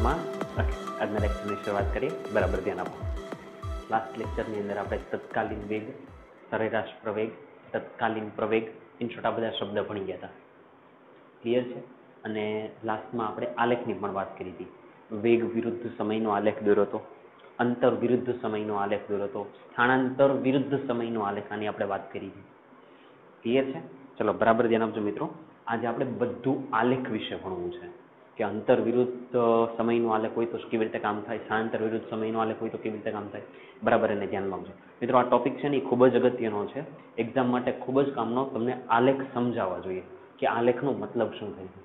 લેક્ચરમાં આજના લેક્ચરની શરૂઆત કરીએ. બરાબર ધ્યાન આપો. લાસ્ટ લેક્ચરની અંદર આપણે તત્કાલીન વેગ, સરેરાશ પ્રવેગ, તત્કાલીન પ્રવેગ, ઇન શોર્ટ આ બધા શબ્દ ભણી ગયા હતા. ક્લિયર છે? અને લાસ્ટમાં આપણે આલેખની પણ વાત કરી હતી. વેગ વિરુદ્ધ સમયનો આલેખ દોર્યો હતો, અંતર વિરુદ્ધ સમયનો આલેખ દોર્યો હતો, સ્થાનાંતર વિરુદ્ધ સમયનો આલેખ, આની આપણે વાત કરી હતી. ક્લિયર છે? ચલો બરાબર ધ્યાન આપજો મિત્રો. આજે આપણે બધું આલેખ વિશે ભણવું છે કે અંતર વિરુદ્ધ સમયનો આલેખ હોય તો કેવી રીતે કામ થાય, સ્થાનાંતર વિરુદ્ધ સમયનો આલેખ હોય તો કેવી રીતે કામ થાય. બરાબર એને ધ્યાનમાં આપજો મિત્રો. આ ટોપિક છે ને એ ખૂબ જ અગત્યનો છે. એક્ઝામ માટે ખૂબ જ કામનો. તમને આલેખ સમજાવવા જોઈએ કે આલેખનો મતલબ શું થાય છે.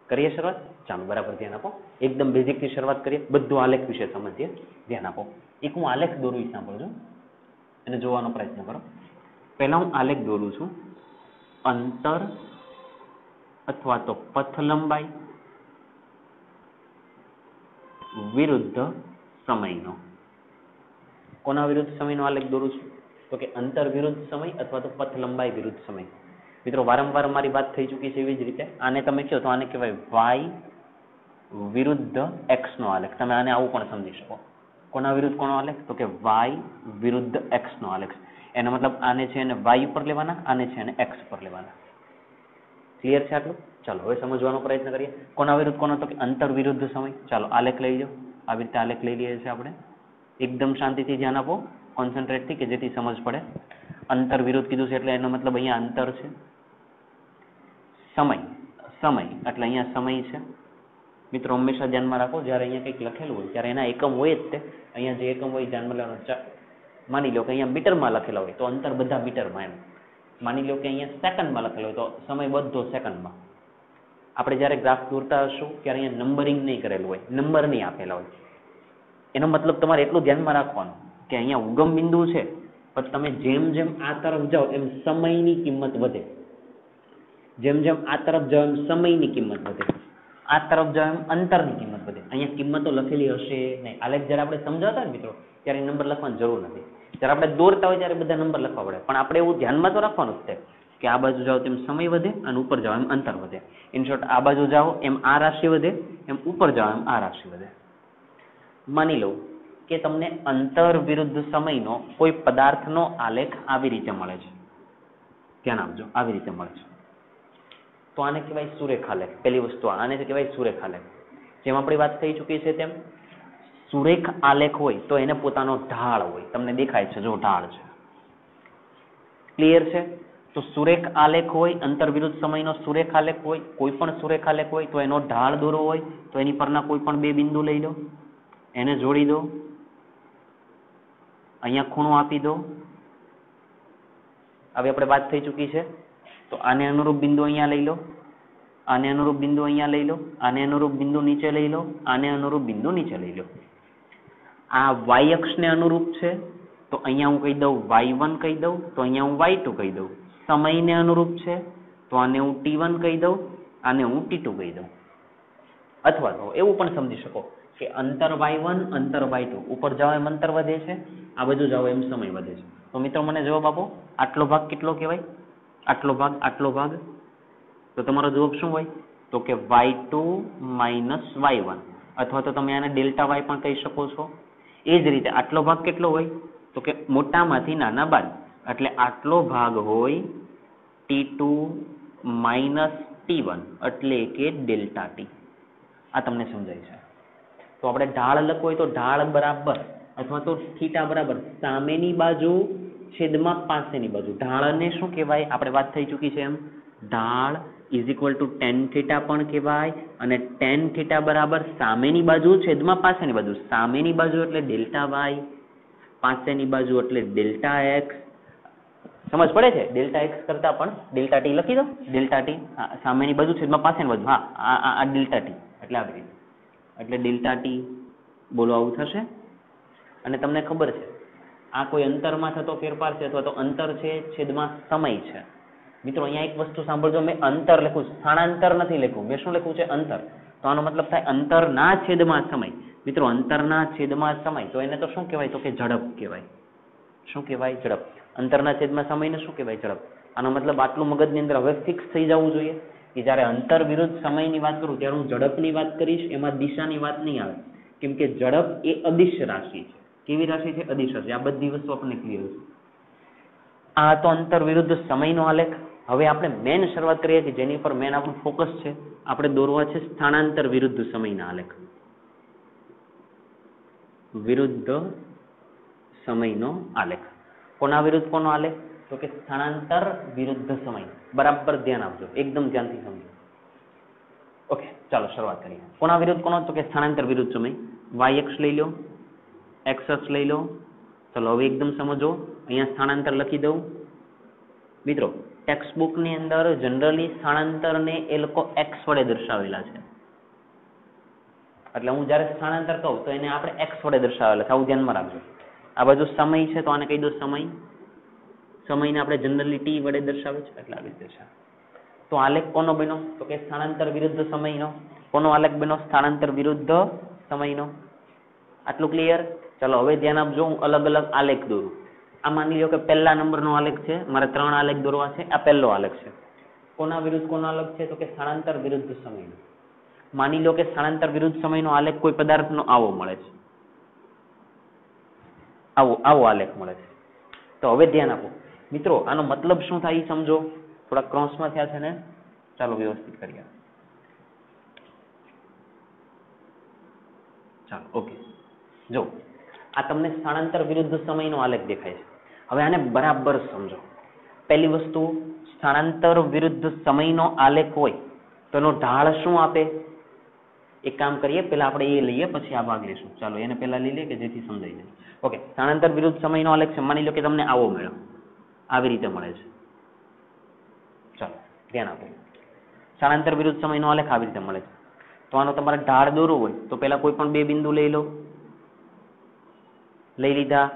કરીએ શરૂઆત? ચાલો બરાબર ધ્યાન આપો. એકદમ બેઝિકથી શરૂઆત કરીએ. બધું આલેખ વિશે સમજીએ. ધ્યાન આપો. એક હું આલેખ દોરું, સાંભળજો અને જોવાનો પ્રયત્ન કરો. પહેલા હું આલેખ દોરું છું. અંતર અથવા તો પથ લંબાઈ વિરુદ્ધ સમયનો. કોના વિરુદ્ધ સમયનો આલેખ દોરું છું? તો કે અંતર વિરુદ્ધ સમય અથવા તો પથ લંબાઈ વિરુદ્ધ સમય. મિત્રો વારંવાર મારી વાત થઈ ચૂકી છે. એવી જ રીતે આને તમે કહો તો આને કહેવાય વાય વિરુદ્ધ એક્સ નો આલેખ. તમે આને આવું પણ સમજી શકો. કોના વિરુદ્ધ કોનો આલેખ? તો કે વાય વિરુદ્ધ એક્સ નો આલેખ. એનો મતલબ આને છે એને વાય ઉપર લેવાના, આને છે એને એક્સ ઉપર લેવાના. ક્લિયર છે આટલું? ચાલો હવે સમજવાનો પ્રયત્ન કરીએ. કોના વિરુદ્ધ કોનો? તો કે અંતર વિરુદ્ધ સમય. ચાલો આલેખ લઈ જાઓ. આવી રીતે આલેખ લઈ લઈએ છીએ આપણે. એકદમ શાંતિથી ધ્યાન આપો, કોન્સન્ટ્રેટથી, કે જેથી સમજ પડે. અંતર વિરુદ્ધ કીધું છે એટલે એનો મતલબ અહીંયા અંતર છે. સમય, સમય એટલે અહીંયા સમય છે. મિત્રો હંમેશા ધ્યાનમાં રાખો, જ્યારે અહીંયા કંઈક લખેલું હોય ત્યારે એના એકમ હોય જ તે. અહીંયા જે એકમ હોય ધ્યાનમાં લેવાનો. માની લો કે અહીંયા મીટરમાં લખેલા હોય તો અંતર બધા મીટરમાં. એમ માની લો કે અહીંયા સેકન્ડમાં લખેલો હોય તો સમય બધો સેકન્ડમાં. આપણે જ્યારે ગ્રાફ દોરતા હશું ત્યારે અહીંયા નંબરિંગ નહીં કરેલું હોય, નંબર નહીં આપેલા હોય. એનો મતલબ તમારે એટલું ધ્યાનમાં રાખવાનું કે અહીંયા ઉગમ બિંદુ છે, પણ તમે જેમ જેમ આ તરફ જાઓ એમ સમયની કિંમત વધે. જેમ જેમ આ તરફ જાઓ એમ સમયની કિંમત વધે. આ તરફ જાઓ એમ અંતરની કિંમત વધે. અહીંયા કિંમતો લખેલી હશે નહીં. આલેખ જ્યારે આપણે સમજાવતા હોય મિત્રો ત્યારે નંબર લખવાની જરૂર નથી. જ્યારે આપણે દોરતા હોય ત્યારે બધા નંબર લખવા પડે. પણ આપણે એવું ધ્યાનમાં તો રાખવાનું જ છે કે આ બાજુ જાઓ તેમ સમય વધે અને ઉપર જાઓ એમ અંતર વધે. ઇન શોર્ટ આ બાજુ જાઓ એમ આ રાશિ વધે, એમ ઉપર જાઓ એમ આ રાશિ વધે. માની લો કે તમને અંતર વિરુદ્ધ સમયનો કોઈ પદાર્થનો આલેખ આવી રીતે મળે છે. ધ્યાન આપજો, આવી રીતે મળે છે તો આને કહેવાય સુરેખાલેખ. પહેલી વસ્તુ આને કહેવાય સુરેખાલેખ. જેમ આપણી વાત થઈ ચૂકી છે તેમ સુરેખ આલેખ હોય તો એને પોતાનો ઢાળ હોય. તમને દેખાય છે, જો ઢાળ છે. ક્લિયર છે? તો સુરેખ આલેખ હોય, અંતર વિરુદ્ધ સમયનો સુરેખ આલેખ હોય, કોઈ પણ સુરેખ આલેખ હોય તો એનો ઢાળ દોરવો હોય તો એની પરના કોઈ પણ બે બિંદુ લઈ લો, એને જોડી દો, અહીંયા ખૂણો આપી દો. હવે આપણે વાત થઈ ચૂકી છે તો આને અનુરૂપ બિંદુ અહીંયા લઈ લો, આને અનુરૂપ બિંદુ અહીંયા લઈ લો, આને અનુરૂપ બિંદુ નીચે લઈ લો, આને અનુરૂપ બિંદુ નીચે લઈ લો. આ વાય અક્ષને અનુરૂપ છે તો અહીંયા હું કહી દઉં y1 કહી દઉં, તો અહીંયા હું y2 કહી દઉં. સમયને અનુરૂપ છે તો આને હું t1 કહી દઉં, આને હું t2 કહી દઉં. અથવા તો એવું પણ સમજી શકો કે અંતર y1 અંતર y2, ઉપર જાઓ એમ અંતર વધે છે, આ બાજુ જાઓ એમ સમય વધે છે. તો મિત્રો મને જવાબ આપો, આટલો ભાગ કેટલો કહેવાય? આટલો ભાગ, આટલો ભાગ. તો તમારો જવાબ શું હોય? તો કે y2 માઇનસ y1, અથવા તો તમે આને ડેલ્ટા y પણ કહી શકો છો. એ જ રીતે આટલો ભાગ કેટલો હોય? તો કે મોટામાંથી નાના બાદ, એટલે આટલો ભાગ હોય t2 માઇનસ t1 એટલે કે ડેલ્ટા t. આ તમને સમજાય છે? તો આપણે ઢાળ લખવું હોય તો ઢાળ બરાબર અથવા તો થીટા બરાબર સામેની બાજુ છેદમાં પાસેની બાજુ. ઢાળને શું કહેવાય? આપણે વાત થઈ ચૂકી છે એમ ઢાળ is equal two ten theta પણ કહેવાય, અને ટેન થીટા બરાબર સામેની બાજુ છેદમાં પાસેની બાજુ. સામેની બાજુ એટલે ડેલ્ટા વાય, પાસેની બાજુ એટલે ડેલ્ટા એક્સ. સમજ પડે છે? ડેલ્ટા એક્સ કરતા પણ ડેલ્ટા ટી લખી દો. ડેલ્ટા ટી સામેની બાજુ છેદમાં પાસેની બાજુ. હા, આ ડેલ્ટા ટી એટલે આવી રીતે, એટલે ડેલ્ટા ટી. બોલો આવું થશે? અને તમને ખબર છે આ કોઈ અંતરમાં થતો ફેરફાર છે અથવા તો અંતર છે છેદમાં સમય છે. મિત્રો અહીંયા એક વસ્તુ સાંભળજો, મેં અંતર લખ્યું, સ્થાનાંતર નથી લખ્યું. મેં શું લખ્યું છે? અંતર. તો આનો મતલબ થાય અંતરના છેદમાં સમય. મિત્રો અંતરના છેદમાં સમય તો એને તો શું કહેવાય? તો કે ઝડપ કહેવાય. શું કહેવાય? ઝડપ. અંતરના છેદમાં સમયને શું કહેવાય? ઝડપ. આનો મતલબ આટલું મગજની અંદર હવે ફિક્સ થઈ જવું જોઈએ કે જ્યારે અંતર વિરુદ્ધ સમયની વાત કરું ત્યારે હું ઝડપની વાત કરીશ, એમાં દિશાની વાત નહીં આવે, કેમ કે ઝડપ એ અદિશ રાશિ છે. કેવી રાશિ છે? અદિશ રાશિ. આ બધી વસ્તુ આપણને ક્લિયર છે. આ તો અંતર વિરુદ્ધ સમયનો આલેખ. હવે આપણે મેન શરૂઆત કરીએ છીએ, જેની પર મેન આપણું ફોકસ છે. આપણે દોરવા છે સ્થાનાંતર વિરુદ્ધ સમયના આલેખ. વિરુદ્ધ સમયનો આલેખ. કોના વિરુદ્ધ કોનો આલેખ? તો કે સ્થાનાંતર વિરુદ્ધ સમય. બરાબર ધ્યાન આપજો, એકદમ ધ્યાનથી સમજો. ઓકે, ચાલો શરૂઆત કરીએ. કોના વિરુદ્ધ કોનો? તો કે સ્થાનાંતર વિરુદ્ધ સમય. વાય અક્ષ લઈ લો, એક્સ અક્ષ લઈ લો. ચલો હવે એકદમ સમજો. અહીંયા સ્થાનાંતર લખી દઉં. મિત્રો, ટેક્સ્ટ બુકની અંદર જનરલી સ્થાનાંતરને એ લોકો એક્સ વડે દર્શાવેલા છે. એટલે હું જ્યારે સ્થાનાંતર કહું તો એને આપણે એક્સ વડે દર્શાવેલા છે. આવું ધ્યાનમાં રાખજો. આ બાજુ સમય છે તો આને કહી દો સમય. સમયને આપણે જનરલી ટી વડે દર્શાવે છે, એટલે આવી રીતે છે. તો આલેખ કોનો બન્યો? તો કે સ્થાનાંતર વિરુદ્ધ સમયનો. કોનો આલેખ બન્યો? સ્થાનાંતર વિરુદ્ધ સમયનો. આટલું ક્લિયર? ચલો હવે ધ્યાન આપજો, હું અલગ અલગ આલેખ દોરું. આ માની લો કે પહેલા નંબરનો આલેખ છે, મારે 3 આલેખ દોરવા છે. આ પહેલો આલેખ છે. કોના વિરુદ્ધ કોનો આલેખ છે? તો કે સ્થાનાંતર વિરુદ્ધ સમયનો. માની લો કે સ્થાનાંતર વિરુદ્ધ સમયનો આલેખ કોઈ પદાર્થનો આવો મળે છે. આવો આલેખ મળે છે. તો હવે ધ્યાન આપો મિત્રો, આનો મતલબ શું થાય એ સમજો. થોડા ક્રોસમાં થયા છે ને, ચાલો વ્યવસ્થિત કરીએ. ચાલો ઓકે, જો આ તમને સ્થાનાંતર વિરુદ્ધ સમયનો આલેખ દેખાય છે. હવે આને બરાબર સમજો. પહેલી વસ્તુ, સ્થાનાંતર વિરુદ્ધ સમયનો આલેખ હોય તો એનો ઢાળ શું આપે? એક કામ કરીએ, પહેલા આપણે એ લઈએ પછી આ ભાગ લઈશું. ચાલો એને પહેલા લઈ લઈએ કે જેથી સમજાઈ જાય. ઓકે, સ્થાનાંતર વિરુદ્ધ સમયનો આલેખ છે. માની લો કે તમને આવો મળ્યો, આવી રીતે મળે છે. ચાલો ધ્યાન આપો. સ્થાનાંતર વિરુદ્ધ સમયનો આલેખ આવી રીતે મળે છે. તો આનો તમારે ઢાળ દોરવો હોય તો પહેલા કોઈ પણ 2 બિંદુ લઈ લો. લઈ લીધા.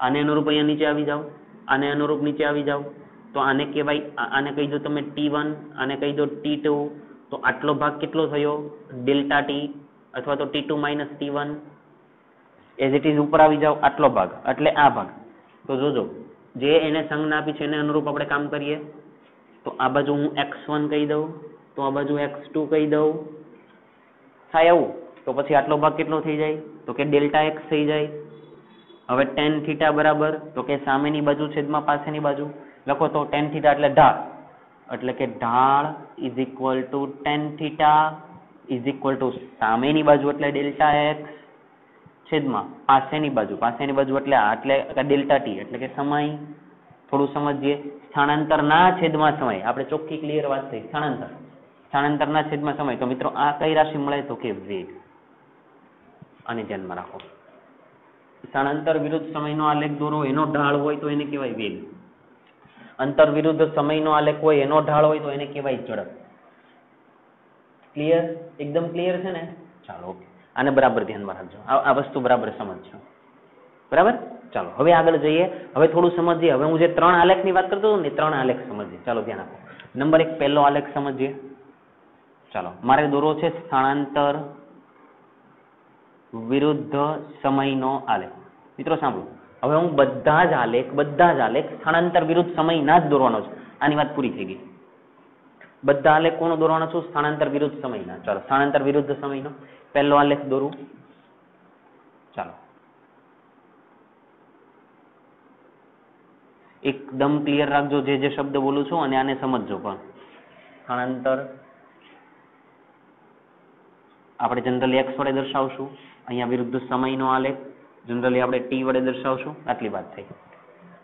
આને અનુરૂપ અહીંયા નીચે આવી જાઓ, આને અનુરૂપ નીચે આવી જાઓ. તો આને કહેવાય, આને કહી દો તમે T1, આને કહી દો T2. તો આટલો ભાગ કેટલો થયો? ડેલ્ટા ટી, અથવા તો T2 - T1. As it is ઉપર આવી જાઓ, આટલો ભાગ એટલે આ ભાગ. તો જોજો, જે એને સંજ્ઞા આપી છે એને અનુરૂપ આપણે કામ કરીએ. તો આ બાજુ હું x1 કહી દઉં, તો આ બાજુ x2 કહી દઉં. થાય આવું તો પછી આટલો ભાગ કેટલો થઈ જાય? તો કે ડેલ્ટા x થઈ જાય. હવે tan θ બરાબર, તો કે સામેની બાજુ છેદમાં પાછળની બાજુ. લખો તો tan θ એટલે ઢાળ, એટલે કે ઢાળ is equal to tan θ is equal to સામેની બાજુ એટલે ડેલ્ટા x છેદમાં પાછળની બાજુ. પાછળની બાજુ એટલે આ, એટલે ડેલ્ટા ટી, એટલે કે સમય. થોડું સમજીએ. સ્થાનાંતરના છેદમાં સમય. આપણે ચોખ્ખી ક્લિયર વાત થઈ. સ્થાનાંતરના છેદમાં સમય. તો મિત્રો આ કઈ રાશિ મળે? તો કે વેગ. આને ધ્યાનમાં રાખો. સ્થાનાંતર વિરુદ્ધ સમયનો આલેખ દોરો, એનો ઢાળ હોય તો એને કહેવાય વેગ. અંતર વિરુદ્ધ સમયનો આલેખ હોય એનો ઢાળ હોય તો એને કહેવાય ઝડપ. ક્લિયર? એકદમ ક્લિયર છે ને? ચાલો ઓકે, આને બરાબર ધ્યાનમાં રાખજો. આ વસ્તુ બરાબર સમજજો. બરાબર? ચાલો હવે આગળ જઈએ. હવે થોડું સમજીએ. હવે હું જે 3 આલેખની વાત કરતો હતો ને, 3 આલેખ સમજીએ. ચાલો ધ્યાન આપો. નંબર 1 પહેલો આલેખ સમજીએ. ચાલો, મારે દોરવો છે સ્થાનાંતર વિરુદ્ધ સમયનો આલેખ. મિત્રો સાંભળો, હવે હું બધા જ આલેખ સ્થાનાંતર વિરુદ્ધ સમયના જ દોરવાનો છે. આની વાત પૂરી થઈ ગઈ. બધા આલેખ કોનો દોરવાનો છું? સ્થાનાંતર વિરુદ્ધ સમયના. ચાલો, સ્થાનાંતર વિરુદ્ધ સમયનો પહેલો આલેખ દોરું. ચાલો, એકદમ ક્લિયર રાખજો જે શબ્દ બોલું છું, અને આને સમજજો પણ. સ્થાનાંતર આપણે જનરલી x વડે દર્શાવશું. અહીંયા વિરુદ્ધ સમયનો આલેખ જનરલી આપણે t વડે દર્શાવશું. આટલી વાત થઈ.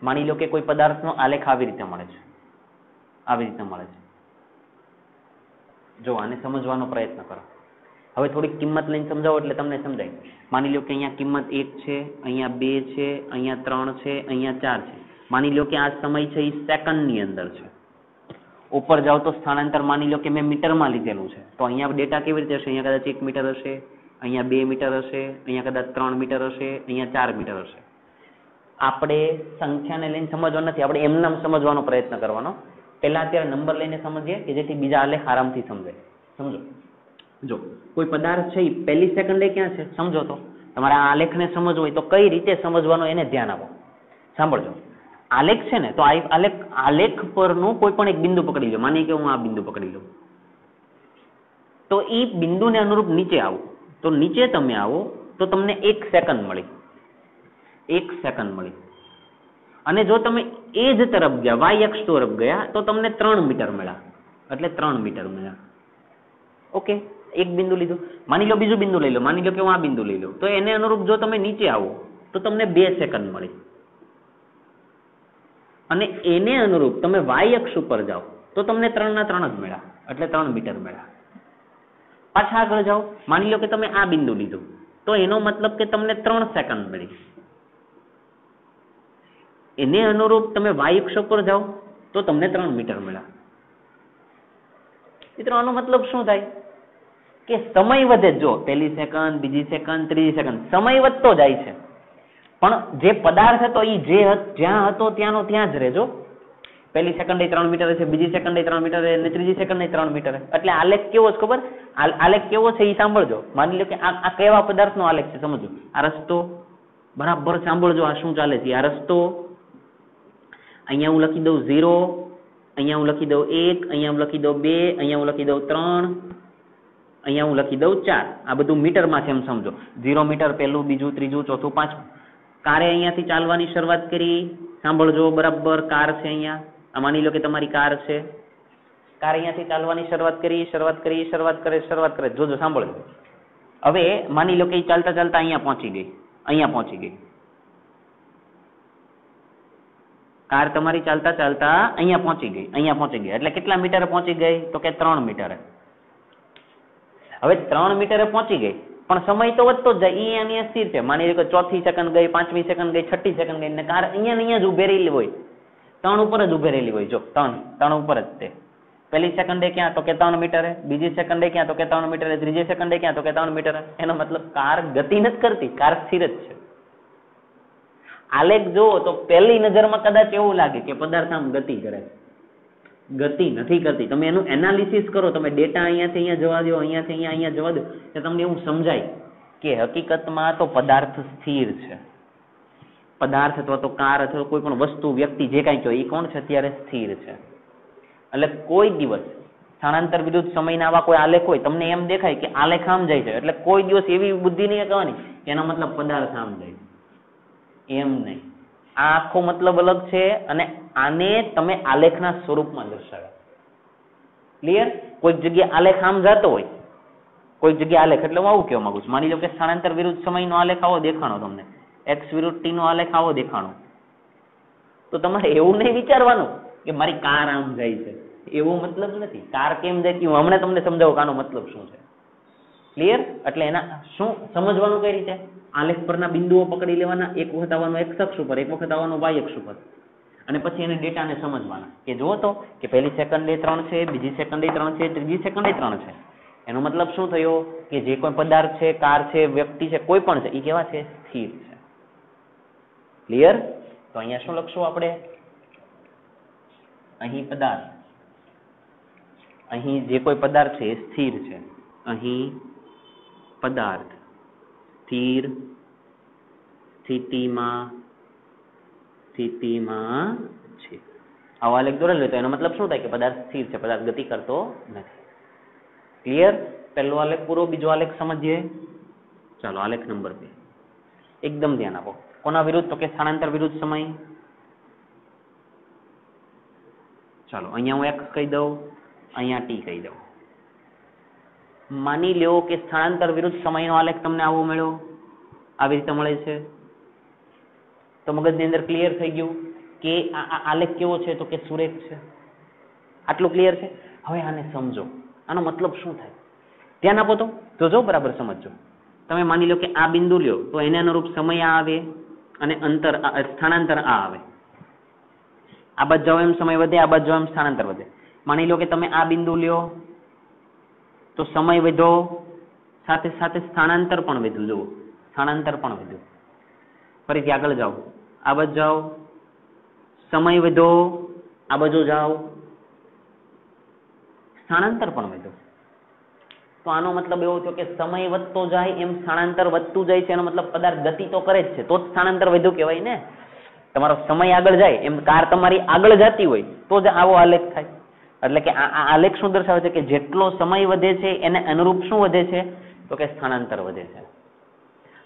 માની લો કે કોઈ પદાર્થનો આલેખ આવી રીતે મળે છે. આવી રીતે મળે છે. જો આને સમજવાનો પ્રયત્ન કરો. હવે થોડીક કિંમત લઈને સમજાવો એટલે તમને સમજાય. માની લો કે અહીંયા કિંમત 1 છે, અહીંયા 2 છે, અહીંયા 3 છે, અહીંયા 4 છે. માની લો કે આ સમય છે એ સેકન્ડની અંદર છે. ઉપર જાઓ તો સ્થાનાંતર માની લો કે મેં મીટરમાં લીધેલું છે. તો અહીંયા ડેટા કેવી રીતે હશે? અહીંયા કદાચ 1 મીટર હશે, અહીંયા 2 મીટર હશે, અહીંયા કદાચ 3 મીટર હશે, અહીંયા 4 મીટર હશે. આપણે સંખ્યાને લઈને સમજવા નથી, આપણે એમનામ સમજવાનો પ્રયત્ન કરવાનો. પહેલા અત્યારે નંબર લઈને સમજીએ કે જેથી બીજા આલેખ આરામથી સમજાય. સમજો, જો કોઈ પદાર્થ છે એ પહેલી સેકન્ડે ક્યાં છે સમજો. તો તમારે આ આલેખને સમજવો હોય તો કઈ રીતે સમજવાનો એને ધ્યાન આપો. સાંભળજો, આલેખ છે ને, તો આલેખ પરનું કોઈ પણ એક બિંદુ પકડી લો. માની કે હું આ બિંદુ પકડી લઉં. તો એ બિંદુને અનુરૂપ નીચે આવો, તો નીચે તમે આવો તો તમને 1 સેકન્ડ મળી, 1 સેકન્ડ મળી. અને જો તમે એ જ તરફ ગયા, y અક્ષ તરફ ગયા, તો તમને 3 મીટર મળ્યા, એટલે 3 મીટર મળ્યા. ઓકે, એક બિંદુ લીધું. માની લો બીજું બિંદુ લઈ લો, માની લો કે હું આ બિંદુ લઈ લઉં, તો એને અનુરૂપ જો તમે નીચે આવો તો તમને 2 સેકન્ડ મળી. અને એને અનુરૂપ તમે y અક્ષ ઉપર જાઓ તો તમને 3 ના 3 જ મળ્યા, એટલે 3 મીટર મળ્યા. પાછા આગળ જાઓ, માની લો કે તમે આ બિંદુ લીધું, તો એનો મતલબ કે તમને 3 સેકન્ડ મળી. એને અનુરૂપ તમે y અક્ષ ઉપર જાઓ તો તમને 3 મીટર મળ્યા. મિત્રો આનો મતલબ શું થાય કે સમય વધે, જો પહેલી સેકન્ડ, બીજી સેકન્ડ, ત્રીજી સેકન્ડ, સમય વધતો જાય છે, પણ જે પદાર્થ હતો એ જ્યાં હતો ત્યાંનો ત્યાં જ રહેજો. પહેલી સેકન્ડે 3 મીટર છે, બીજી સેકન્ડે 3 મીટર અને ત્રીજી સેકન્ડે 3 મીટર. એટલે આલેખ કેવો છે ખબર? આલેખ કેવો છે એ સાંભળજો. માની લો કે આ કેવા પદાર્થનો આલેખ છે સમજો. આ રસ્તો, બરાબર સાંભળજો આ શું ચાલે છે. આ રસ્તો, અહીંયા હું લખી દઉં 0, અહીંયા હું લખી દઉં 1, અહીંયા હું લખી દઉં 2, અહીંયા હું લખી દઉં 3, અહીંયા હું લખી દઉં 4. આ બધું મીટરમાં છે એમ સમજો. 0 મીટર પહેલું, બીજું, ત્રીજું, ચોથું, પાંચમું. કારે અહીંયાથી ચાલવાની શરૂઆત કરી, સાંભળજો બરાબર. કાર છે અહીંયા, આ માની લો કે તમારી કાર છે. કાર અહીંયાથી ચાલવાની શરૂઆત કરે. જોજો, સાંભળજો. હવે માની લો કે ચાલતા ચાલતા અહીંયા પહોંચી ગઈ. કાર તમારી ચાલતા ચાલતા અહીંયા પહોંચી ગઈ. એટલે કેટલા મીટરે પહોંચી ગઈ? તો કે 3 મીટરે. હવે 3 મીટરે પહોંચી ગઈ, પણ સમય તો વધતો જ જાય. અહીંયા સ્થિર છે. માની લો કે 4મી સેકન્ડ ગઈ, 5મી સેકન્ડ ગઈ, 6ઠી સેકન્ડ ગઈ, ને કાર અહીંયા જ ઉભે રહેલી હોય, 3 ઉપર જ ઉભે રહેલી હોય. જો 3 ઉપર જ તે. પહેલી સેકન્ડે ક્યાં? તો કે 3 મીટરે. બીજી સેકન્ડે ક્યાં? તો કે 3 મીટરે. ત્રીજી સેકન્ડે ક્યાં? તો કે 3 મીટરે. એનો મતલબ કાર ગતિ નથી કરતી, કાર સ્થિર જ છે. આલેખ જુઓ તો પહેલી નજરમાં કદાચ એવું લાગે કે પદાર્થ આમ ગતિ કરે છે, ગતિ નથી કરતી. તમે એનું એનાલિસિસ કરો, તમે ડેટા અહીંયાથી અહીંયા જવા દો, અહીંયાથી અહીંયા જવા દો, તો તમને એવું સમજાય કે હકીકતમાં તો પદાર્થ સ્થિર છે. પદાર્થ અથવા તો કાર અથવા કોઈ પણ વસ્તુ, વ્યક્તિ, જે કાંઈ કહો, એ કોણ છે? અત્યારે સ્થિર છે. એટલે કોઈ દિવસ સ્થાનાંતર વિરુદ્ધ સમયના આવા કોઈ આલેખ હોય, તમને એમ દેખાય કે આલેખ આમ જાય છે, એટલે કોઈ દિવસ એવી બુદ્ધિ નહીં કહેવાની એનો મતલબ પદાર્થ આમ જાય, એમ નહીં. આ આખો મતલબ અલગ છે, અને આને તમે આલેખના સ્વરૂપમાં દર્શાવ્યા. ક્લિયર? કોઈક જગ્યાએ આલેખ આમ જતો હોય, કોઈક જગ્યાએ આલેખ, એટલે હું આવું કહેવા માંગુ છું. માની લો કે સ્થાનાંતર વિરુદ્ધ સમયનો આલેખ આવો દેખાણો, તમને x વિરુદ્ધ t નો આલેખ આવો દેખાણો, તો તમારે એવું નહીં વિચારવાનું કે મારી કાર આમ જાય છે. એવો મતલબ નથી. કાર કેમ જાય હું હમણાં તમને સમજાવું કે આનો મતલબ શું છે. ક્લિયર? એટલે એના શું સમજવાનું કઈ રીતે? આલેખ પરના બિંદુઓ પકડી લેવાના, એક વખત આવવાનું x અક્ષ ઉપર, એક વખત આવવાનું y અક્ષ ઉપર, અને પછી એને ડેટાને સમજવાના કે જુઓ તો કે પહેલી સેકન્ડે 3 છે, બીજી સેકન્ડે 3 છે, ત્રીજી સેકન્ડે 3 છે. એનો મતલબ શું થયો કે જે કોઈ પદાર્થ છે, કાર છે, વ્યક્તિ છે, કોઈ પણ છે, એ કેવા છે? સ્થિર છે. ક્લિયર? તો અહીંયા શું લખશું આપણે? અહીં પદાર્થ, અહીં જે કોઈ પદાર્થ છે એ સ્થિર છે. અહીં પદાર્થ સ્થિર સ્થિતિમાં છે. આવો આલેખ દોરેલો તો એનો મતલબ શું થાય કે પદાર્થ સ્થિર છે, પદાર્થ ગતિ કરતો નથી. ક્લિયર? પહેલો આલેખ પૂરો. બીજો આલેખ સમજીએ. ચાલો, આલેખ નંબર 2. એકદમ ધ્યાન આપો. કોના વિરુદ્ધ? તો કે સ્થાનાંતર વિરુદ્ધ સમય. ચાલો, અહીંયા હું x કહી દઉં, અહીંયા t કહી દઉં. માની લો કે સ્થાનાંતર વિરુદ્ધ સમયનો આલેખ તમને આવો મળ્યો, આવી રીતે મળે છે. તો મગજની અંદર ક્લિયર થઈ ગયું કે આ આલેખ કેવો છે? તો કે સુરેખ છે. આટલું ક્લિયર છે. હવે આને સમજો, આનો મતલબ શું થાય? ધ્યાન આપો તો જોજો, બરાબર સમજજો. તમે માની લો કે આ બિંદુ લ્યો, તો એને અનુરૂપ સમય આ આવે અને અંતર સ્થાનાંતર આ આવે. આ બાજુ જાવ એમ સમય વધે, આ બાજુ જાવ એમ સ્થાનાંતર વધે. માની લો કે તમે આ બિંદુ લ્યો તો સમય વધ્યો, સાથે સાથે સ્થાનાંતર પણ વધ્યું. જુઓ, સ્થાનાંતર પણ વધ્યું. ફરીથી આગળ જાઓ, આ બાજુ જાઓ, સમય વધ્યો, આ બાજુ જાઓ, સ્થાનાંતર પણ વધ્યું. તો આનો મતલબ એવો થયો કે સમય વધતો જાય એમ સ્થાનાંતર વધતું જાય છે. એનો મતલબ પદાર્થ ગતિ તો કરે જ છે, તો જ સ્થાનાંતર વધ્યું કહેવાય ને. તમારો સમય આગળ જાય એમ કાર તમારી આગળ જતી હોય તો જ આવો આલેખ થાય. એટલે કે આ આલેખ શું દર્શાવે છે કે જેટલો સમય વધે છે એને અનુરૂપ શું વધે છે, તો કે સ્થાનાંતર વધે છે.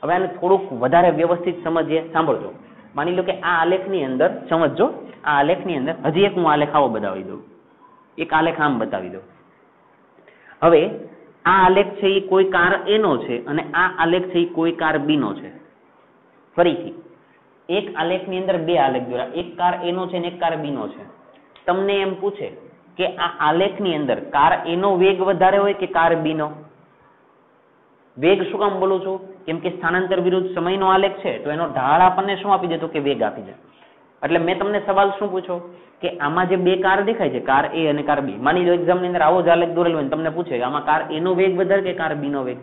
હવે આને થોડુંક વધારે વ્યવસ્થિત સમજીએ. સાંભળજો, માની લો કે આ આલેખની અંદર સમજજો, આ આલેખની અંદર હજી એક હું આલેખ આવો બતાવી દઉં, એક આલેખ આમ બતાવી દઉં. હવે આ આલેખ છે એ કોઈ કાર A નો છે અને આ આલેખ છે એ કોઈ કાર B નો છે. ફરીથી એક આલેખની અંદર બે આલેખ દોર્યા, એક કાર A નો છે અને એક કાર B નો છે. તમને એમ પૂછે કે આ આલેખની અંદર કાર A નો વેગ વધારે હોય કે કાર B નો? વેગ શું કામ બોલું છું? કેમ કે સ્થાનાંતર વિરુદ્ધ સમયનો આલેખ છે તો એનો ઢાળ આપણને શું આપી દે, તો કે વેગ આપી દે. એટલે મેં તમને સવાલ શું પૂછો કે આમાં જે બે કાર દેખાય છે, કાર A અને કાર B, માની લો એક્ઝામ ની અંદર આવો જ આલેખ દોરેલો હોય તમને પૂછે કે આમાં કાર A નો વેગ વધારે કે કાર B નો વેગ,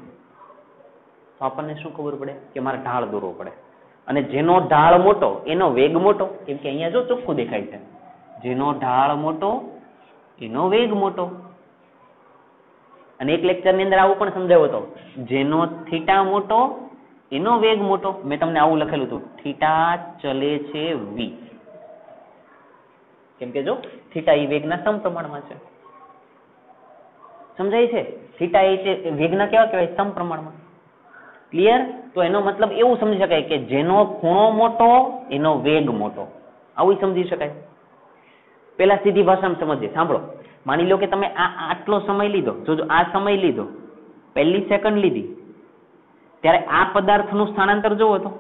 તો આપણને શું ખબર પડે કે મારે ઢાળ દોરવો પડે. અને જેનો ઢાળ મોટો એનો વેગ મોટો, કેમ કે અહીંયા જો ચોખ્ખું દેખાય છે, જેનો ઢાળ મોટો એનો વેગ મોટો. અને એક લેક્ચર ની અંદર આવું પણ સમજાવ્યો હતો, જેનો થીટા મોટો એનો વેગ મોટો. મેં તમને આવું લખેલું હતું, થીટા ચલે છે V, કેમ કે જો થીટા એ વેગના સમપ્રમાણમાં છે. સમજાય છે? થીટા એ વેગના કેવા કહેવાય? સમપ્રમાણમાં. ક્લિયર? તો એનો મતલબ એવું સમજી શકાય કે જેનો ખૂણો મોટો એનો વેગ મોટો, આવું સમજી શકાય. પેલા સીધી ભાષામાં સમજીએ. સાંભળો, માની લો કે તમે આટલો સમય લીધો, જો આ સમય લીધો, પહેલી સેકન્ડ લીધી, ત્યારે આ પદાર્થનું સ્થાનાંતર જોવો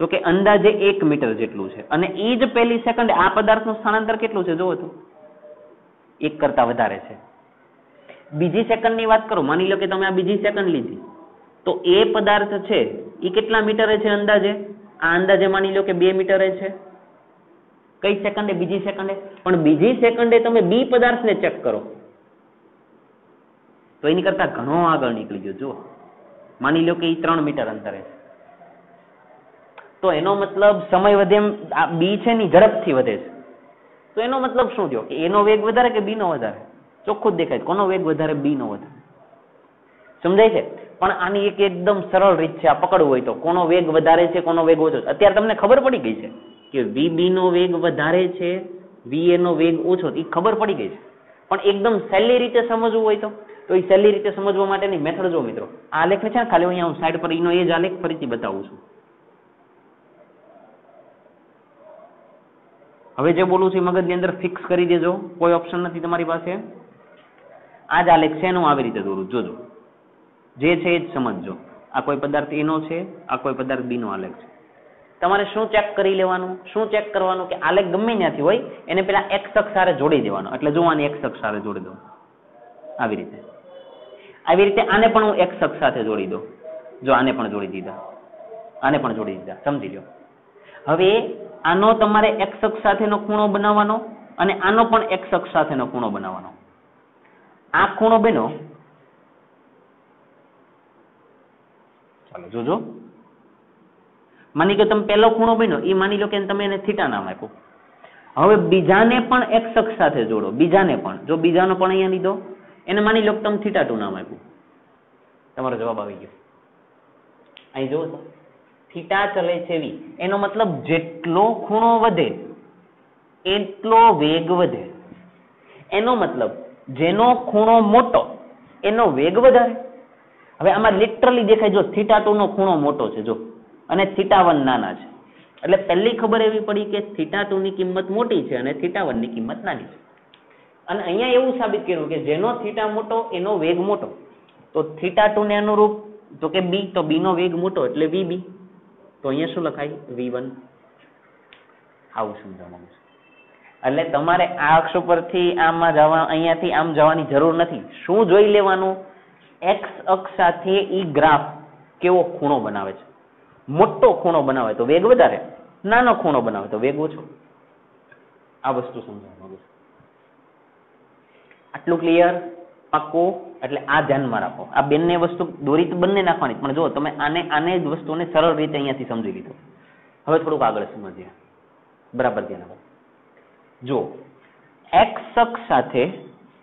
તો કે અંદાજે 1 મીટર જેટલું છે. અને એ જ પહેલી સેકન્ડ આ પદાર્થનું સ્થાનાંતર કેટલું છે જોવો તો 1 કરતા વધારે છે. બીજી સેકન્ડની વાત કરો, માની લો કે તમે આ બીજી સેકન્ડ લીધી, તો એ પદાર્થ છે એ કેટલા મીટરે છે અંદાજે? આ અંદાજે માની લો કે 2 મીટરે છે. કઈ સેકન્ડે? બીજી સેકન્ડે. પણ બીજી સેકન્ડે તમે બી પદાર્થને ચેક કરો તો એની કરતા ઘણો આગળ નીકળી ગયો. જુઓ, માની લો કે એ 3 મીટર અંતરે છે. તો એનો મતલબ સમય વધે એમ આ બી છે ને ઝડપથી વધે છે. તો એનો મતલબ શું થયો કે એનો વેગ વધારે કે બી નો વધારે? ચોખ્ખું જ દેખાય કોનો વેગ વધારે? બી નો વધારે. સમજાય છે? પણ આની એક એકદમ સરળ રીત છે, આ પકડવું હોય તો, કોનો વેગ વધારે છે કોનો વેગ ઓછો છે. અત્યારે તમને ખબર પડી ગઈ છે કે VB નો વેગ વધારે છે, VA નો વેગ ઓછો, એ ખબર પડી ગઈ છે. પણ એકદમ સહેલી રીતે સમજવું હોય તો એ સહેલી રીતે સમજવા માટેની મેથડ જો મિત્રો, આ આલેખને છે ને ખાલી અહીંયા હું સાઈડ પર એનો એ જ આલેખ ફરીથી બતાવું છું. હવે જે બોલું છું એ મગજની અંદર ફિક્સ કરી દેજો, કોઈ ઓપ્શન નથી તમારી પાસે. આ જ આલેખ છે એનું આવી રીતે દોરું, જોજો, જે છે એ જ સમજજો. આ કોઈ પદાર્થ A નો છે, આ કોઈ પદાર્થ B નો આલેખ છે. તમારે શું ચેક કરી લેવાનું? શું ચેક કરવાનું કે આલેખ ગમે ત્યાંથી હોય એને પેલા x અક્ષ સાથે જોડી દેવાનો. એટલે જો આને x અક્ષ સાથે જોડી દઉં, આવી રીતે આને પણ હું x અક્ષ સાથે જોડી દઉં. જો આને પણ જોડી દીધા, આને પણ જોડી દીધા, સમજી લો. હવે આનો તમારે x અક્ષ સાથેનો ખૂણો બનાવવાનો અને આનો પણ x અક્ષ સાથેનો ખૂણો બનાવવાનો. આ ખૂણો બનો, ચાલો જોજો, માની લો તમે પહેલો ખૂણો બન્યો એ માની લો કે તમે એને થીટા નામ આપ્યું. હવે બીજાને પણ x અક્ષ સાથે જોડો, બીજાને પણ, જો બીજાનો પણ અહીંયા લીધો, એને માની લો કે તમે θ2 નામ આપ્યું. તમારો જવાબ આવી ગયો. અહીં જોવો તો થીટા ચલે છે V, એનો મતલબ જેટલો ખૂણો વધે એટલો વેગ વધે. એનો મતલબ જેનો ખૂણો મોટો એનો વેગ વધારે. હવે આમાં લિટરલી દેખાય, જો θ2 નો ખૂણો મોટો છે જો, અને θ1 નાના છે. એટલે પહેલી ખબર એવી પડી કે θ2 ની કિંમત મોટી છે અને θ1 ની કિંમત નાની છે. અને અહીંયા એવું સાબિત કર્યું કે જેનો θ મોટો એનો વેગ મોટો. તો θ2 ને અનુરૂપ તો કે B, તો B નો વેગ મોટો એટલે VB. તો અહીંયા શું લખાય? V1. આવું સમજાવવાનું છે. એટલે તમારે આ અક્ષ પરથી આમાં જવા, અહીંયાથી આમ જવાની જરૂર નથી. શું જોઈ લેવાનું? x અક્ષ સાથે ઈ ગ્રાફ કેવો ખૂણો બનાવે છે. મોટો ખૂણો બનાવે તો વેગ વધારે, નાનો ખૂણો બનાવે તો વેગ ઓછો. આ વસ્તુ સમજાવવાનું છે. આટલું ક્લિયર? પાક્કું? એટલે આ ધ્યાનમાં રાખો. આ બંને વસ્તુ દોરી તો બંને નાખવાની, પણ જો તમે આને જ વસ્તુને સરળ રીતે અહીંયાથી સમજી લીધો. હવે થોડુંક આગળ સમજીએ, બરાબર ધ્યાન આપો. જો x અક્ષ સાથે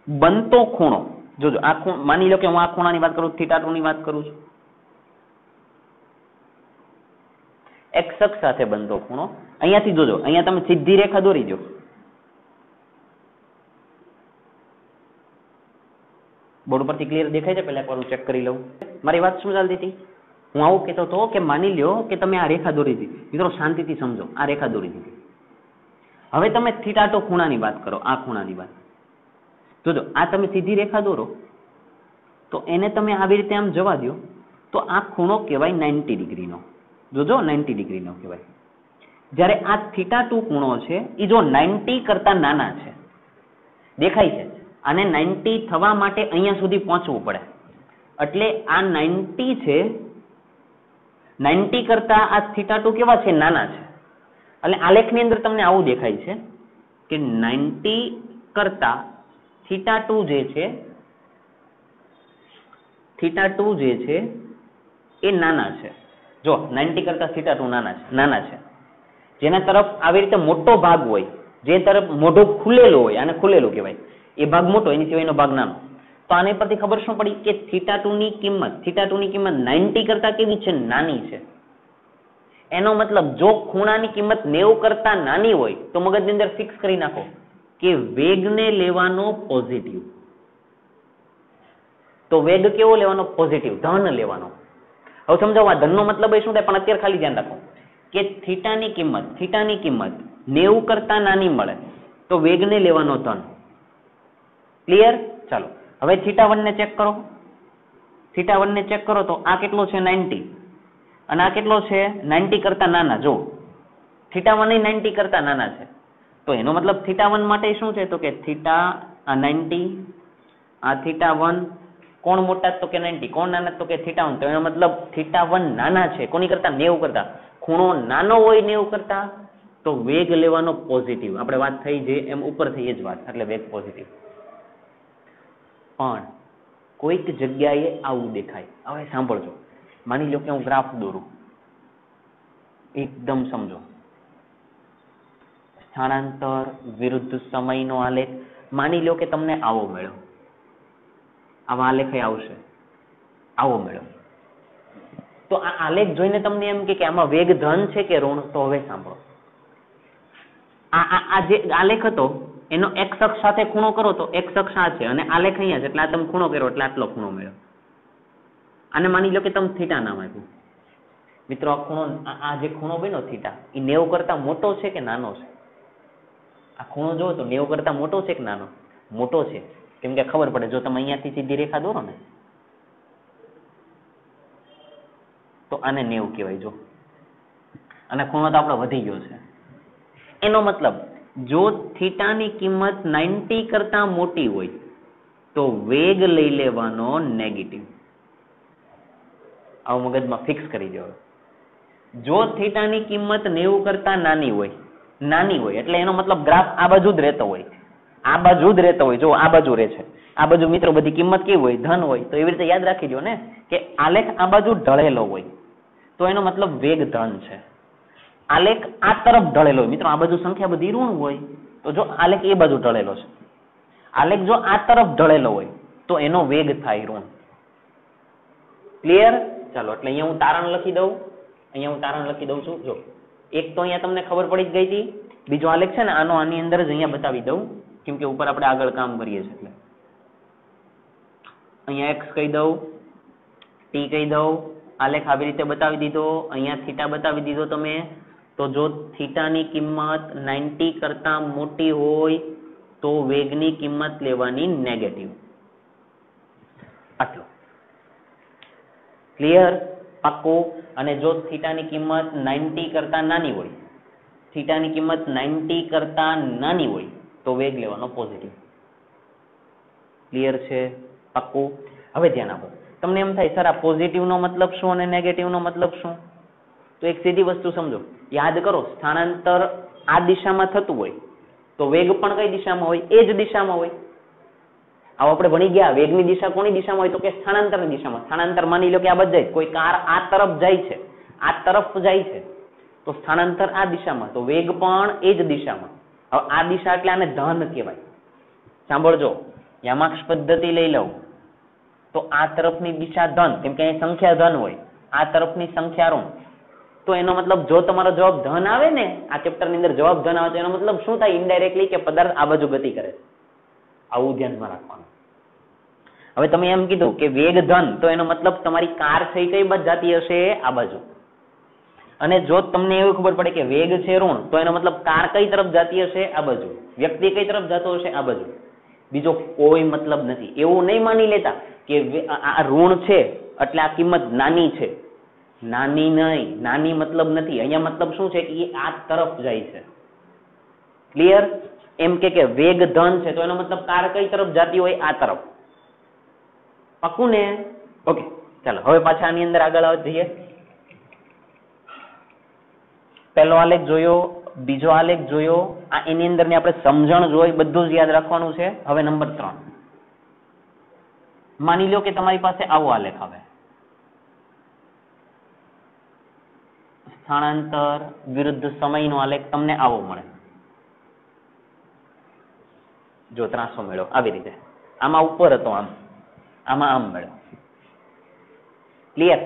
બનતો ખૂણો, જોજો આ ખૂણો, માની લો કે હું આ ખૂણાની વાત કરું, θ2 ની વાત કરું છું. x અક્ષ સાથે બનતો ખૂણો, અહીંયાથી જોજો, અહીંયા તમે સીધી રેખા દોરી દો. બોર્ડ પરથી ક્લિયર દેખાય છે? પહેલા એકવાર હું ચેક કરી લઉં. મારી વાત શું ચાલતી હતી? હું આવું કહેતો હતો કે માની લ્યો કે તમે આ રેખા દોરી દીધી. મિત્રો શાંતિથી સમજો, આ રેખા દોરી દીધી. હવે તમે θ2 ખૂણાની વાત કરો, આ ખૂણાની વાત. જોજો, આ તમે સીધી રેખા દોરો તો એને તમે આવી રીતે આમ જવા દો તો આ ખૂણો કહેવાય 90 ડિગ્રીનો. જોજો 90 ડિગ્રીનો કહેવાય. જ્યારે આ θ2 ખૂણો છે એ જો 90 કરતા નાના છે, દેખાય છે, આને 90 થવા માટે અહીંયા સુધી પહોંચવું પડે. એટલે આ 90 છે, 90 કરતા આ θ2 કેવા છે? નાના છે. એટલે આલેખની અંદર તમને આવું દેખાય છે કે 90 કરતા θ2 જે છે, θ2 જે છે એ નાના છે. જો 90 કરતા θ2 નાના છે. જેના તરફ આવી રીતે મોટો ભાગ હોય, જે તરફ મોઢું ખુલેલું હોય, આને ખુલેલું કહેવાય, એ ભાગ મોટો, એની સિવાયનો ભાગ નાનો. તો આની પરથી ખબર શું પડી કે θ2 ની કિંમત 90 કરતા કેવી છે? નાની છે. એનો મતલબ જો ખૂણાની કિંમત 90 કરતા નાની હોય તો મગજની અંદર ફિક્સ કરી નાખો કે વેગને લેવાનો પોઝિટિવ. તો વેગ કેવો લેવાનો? પોઝિટિવ, ધન લેવાનો. હવે સમજાવો આ ધનનો મતલબ એ શું થાય? પણ અત્યારે ખાલી ધ્યાન રાખો કે θની કિંમત 90 કરતા નાની મળે તો વેગને લેવાનો ધન. ક્લિયર? ચાલો હવે θ1 ને ચેક કરો. θ1 ને ચેક કરો તો આ કેટલો છે? 90. અને આ કેટલો છે? 90 કરતા નાના. જો θ1 એ 90 કરતા નાના છે. તો એનો મતલબ θ1 માટે શું છે? તો કે θ90, આ θ1 કોણ મોટા? તો કે 90. કોણ નાના? તો કે θ1. તો એનો મતલબ θ1 નાના છે કોની કરતા? 90 કરતા. ખૂણો નાનો હોય 90 કરતા તો વેગ લેવાનો પોઝિટિવ. આપણે વાત થઈ જે એમ ઉપર થઈ એ જ વાત, એટલે વેગ પોઝિટિવ. પણ કોઈક જગ્યાએ આવું દેખાય. હવે સાંભળજો, માની લો કે હું ગ્રાફ દોરું, એકદમ સમજો, સ્થાનાંતર વિરુદ્ધ સમયનો આલેખ. માની લો કે તમને આવો મળ્યો, આવા આલેખ આવશે, આવો મળ્યો. તો આ આલેખ જોઈને તમને એમ કે આમાં વેગ ધન છે કે ઋણ? તો હવે સાંભળો, આ જે આલેખ હતો એનો x અક્ષ સાથે ખૂણો કરો તો x અક્ષ આ છે અને આલેખ અહીંયા છે, એટલે આ તમે ખૂણો કર્યો એટલે આટલો ખૂણો મળ્યો. અને માની લો કે તમે θ નામ આપ્યું. મિત્રો આ ખૂણો, આ જે ખૂણો બન્યો θ, એ 90 કરતા મોટો છે કે નાનો છે? આ ખૂણો જોવો તો 90 કરતા મોટો છે કે નાનો? મોટો છે. કેમ કે ખબર પડે, જો તમે અહીંયાથી સીધી રેખા દોરો ને તો આને 90 કહેવાય. જો અને ખૂણો તો આપણો વધી ગયો છે. એનો મતલબ જો θની કિંમત 90 કરતા મોટી હોય તો વેગ લઈ લેવાનો નેગેટિવ. આવું મગજમાં ફિક્સ કરી દો. જો θની કિંમત 90 કરતા નાની હોય એટલે એનો મતલબ ગ્રાફ આ બાજુ જ રહેતો હોય, આ બાજુ જ રહેતો હોય. જો આ બાજુ રહે છે, આ બાજુ મિત્રો બધી કિંમત કેવી હોય? ધન હોય. તો એવી રીતે યાદ રાખી દો ને કે આલેખ આ બાજુ ઢળેલો હોય તો એનો મતલબ વેગ ધન છે. આલેખ આ તરફ ઢળેલો હોય, મિત્રો આ બાજુ સંખ્યા બધી ઋણ હોય તો જો આલેખ એ બાજુ ઢળેલો છે, આલેખ જો આ તરફ ઢળેલો હોય તો એનો વેગ થાય ઋણ. ક્લિયર? ચાલો એટલે અહીંયા હું તારણ લખી દઉં છું. જો એક તો અહીંયા તમને ખબર પડી જ ગઈ હતી. બીજો આલેખ છે ને આનો આની અંદર જ અહીંયા બતાવી દઉં, કેમ કે ઉપર આપણે આગળ કામ કરીએ છીએ. એટલે અહીંયા x કહી દઉં, t કહી દઉં, આલેખ આવી રીતે બતાવી દીધો, અહીંયા θ બતાવી દીધો તમે. તો જો θની કિંમત 90 કરતા મોટી હોય તો વેગની કિંમત લેવાની નેગેટિવ. આટલું ક્લિયર? પાક્કું? અને જો θની કિંમત 90 કરતા નાની હોય, θની કિંમત 90 કરતા નાની હોય તો વેગ લેવાનો પોઝિટિવ. ક્લિયર છે? પાક્કું? હવે ધ્યાન આપો. તમને એમ થાય સર આ પોઝિટિવ નો મતલબ શું અને નેગેટિવ નો મતલબ શું? તો એક સીધી વસ્તુ સમજો, યાદ કરો, સ્થાનાંતર આ દિશામાં થતું હોય તો વેગ પણ કઈ દિશામાં હોય? એ જ દિશામાં હોય. આવો આપણે ભણી ગયા, વેગની દિશા કોની દિશામાં હોય? તો કે સ્થાનાંતરની દિશામાં. સ્થાનાંતર માની લો કે આ બાજુ જાય, કોઈ કાર આ તરફ જાય છે, આ તરફ જાય છે તો સ્થાનાંતર આ દિશામાં, તો વેગ પણ એ જ દિશામાં. હવે આ દિશા એટલે આને ધન કહેવાય. સાંભળજો, યામાક્ષ પદ્ધતિ લઈ લઉં તો આ તરફની દિશા ધન, કેમ કે અહીં સંખ્યા ધન હોય, આ તરફની સંખ્યા ઋણ. તો એનો મતલબ જો તમારો જવાબ ધન આવે ને, આ ચેપ્ટર ની અંદર જવાબ ધન આવે તો એનો મતલબ શું થાય? ઇનડાયરેક્ટલી કે પદાર્થ આ બાજુ ગતિ કરે. આવું ધ્યાનમાં રાખવાનું. હવે તમે એમ કીધું કે વેગ ધન, તો એનો મતલબ તમારી કાર છે કઈ બાજુ જતી હશે? આ બાજુ. અને જો તમને એવું ખબર પડે કે વેગ છે ઋણ, તો એનો મતલબ કાર કઈ તરફ જતી હશે? આ બાજુ. વ્યક્તિ કઈ તરફ જતો હશે? આ બાજુ. બીજો કોઈ મતલબ નથી. એવું નહીં માની લેતા કે આ ઋણ છે એટલે આ કિંમત નાની છે. નાની નહીં, નાની મતલબ નથી. અહીંયા મતલબ શું છે કે એ આ તરફ જાય છે. ક્લિયર? એમ કે વેગ ધન છે તો એનો મતલબ કાર કઈ તરફ જતી હોય? આ તરફ. પાકું ને? ઓકે, ચાલો હવે પાછા આની અંદર આગળ જઈએ. પહેલો આલેખ જોયો, બીજો આલેખ જોયો, આ એની અંદર ની આપણે સમજણ જોઈ, બધું જ યાદ રાખવાનું છે. હવે નંબર 3, માની લો કે તમારી પાસે આવો આલેખ આવે, સ્થાનાંતર વિરુદ્ધ સમયનો આલેખ તમને આવો મળે. જો ત્રાસો મેળવો આવી રીતે, આમાં ઉપર હતો આમ, આમાં આમ મેળવો. ક્લિયર?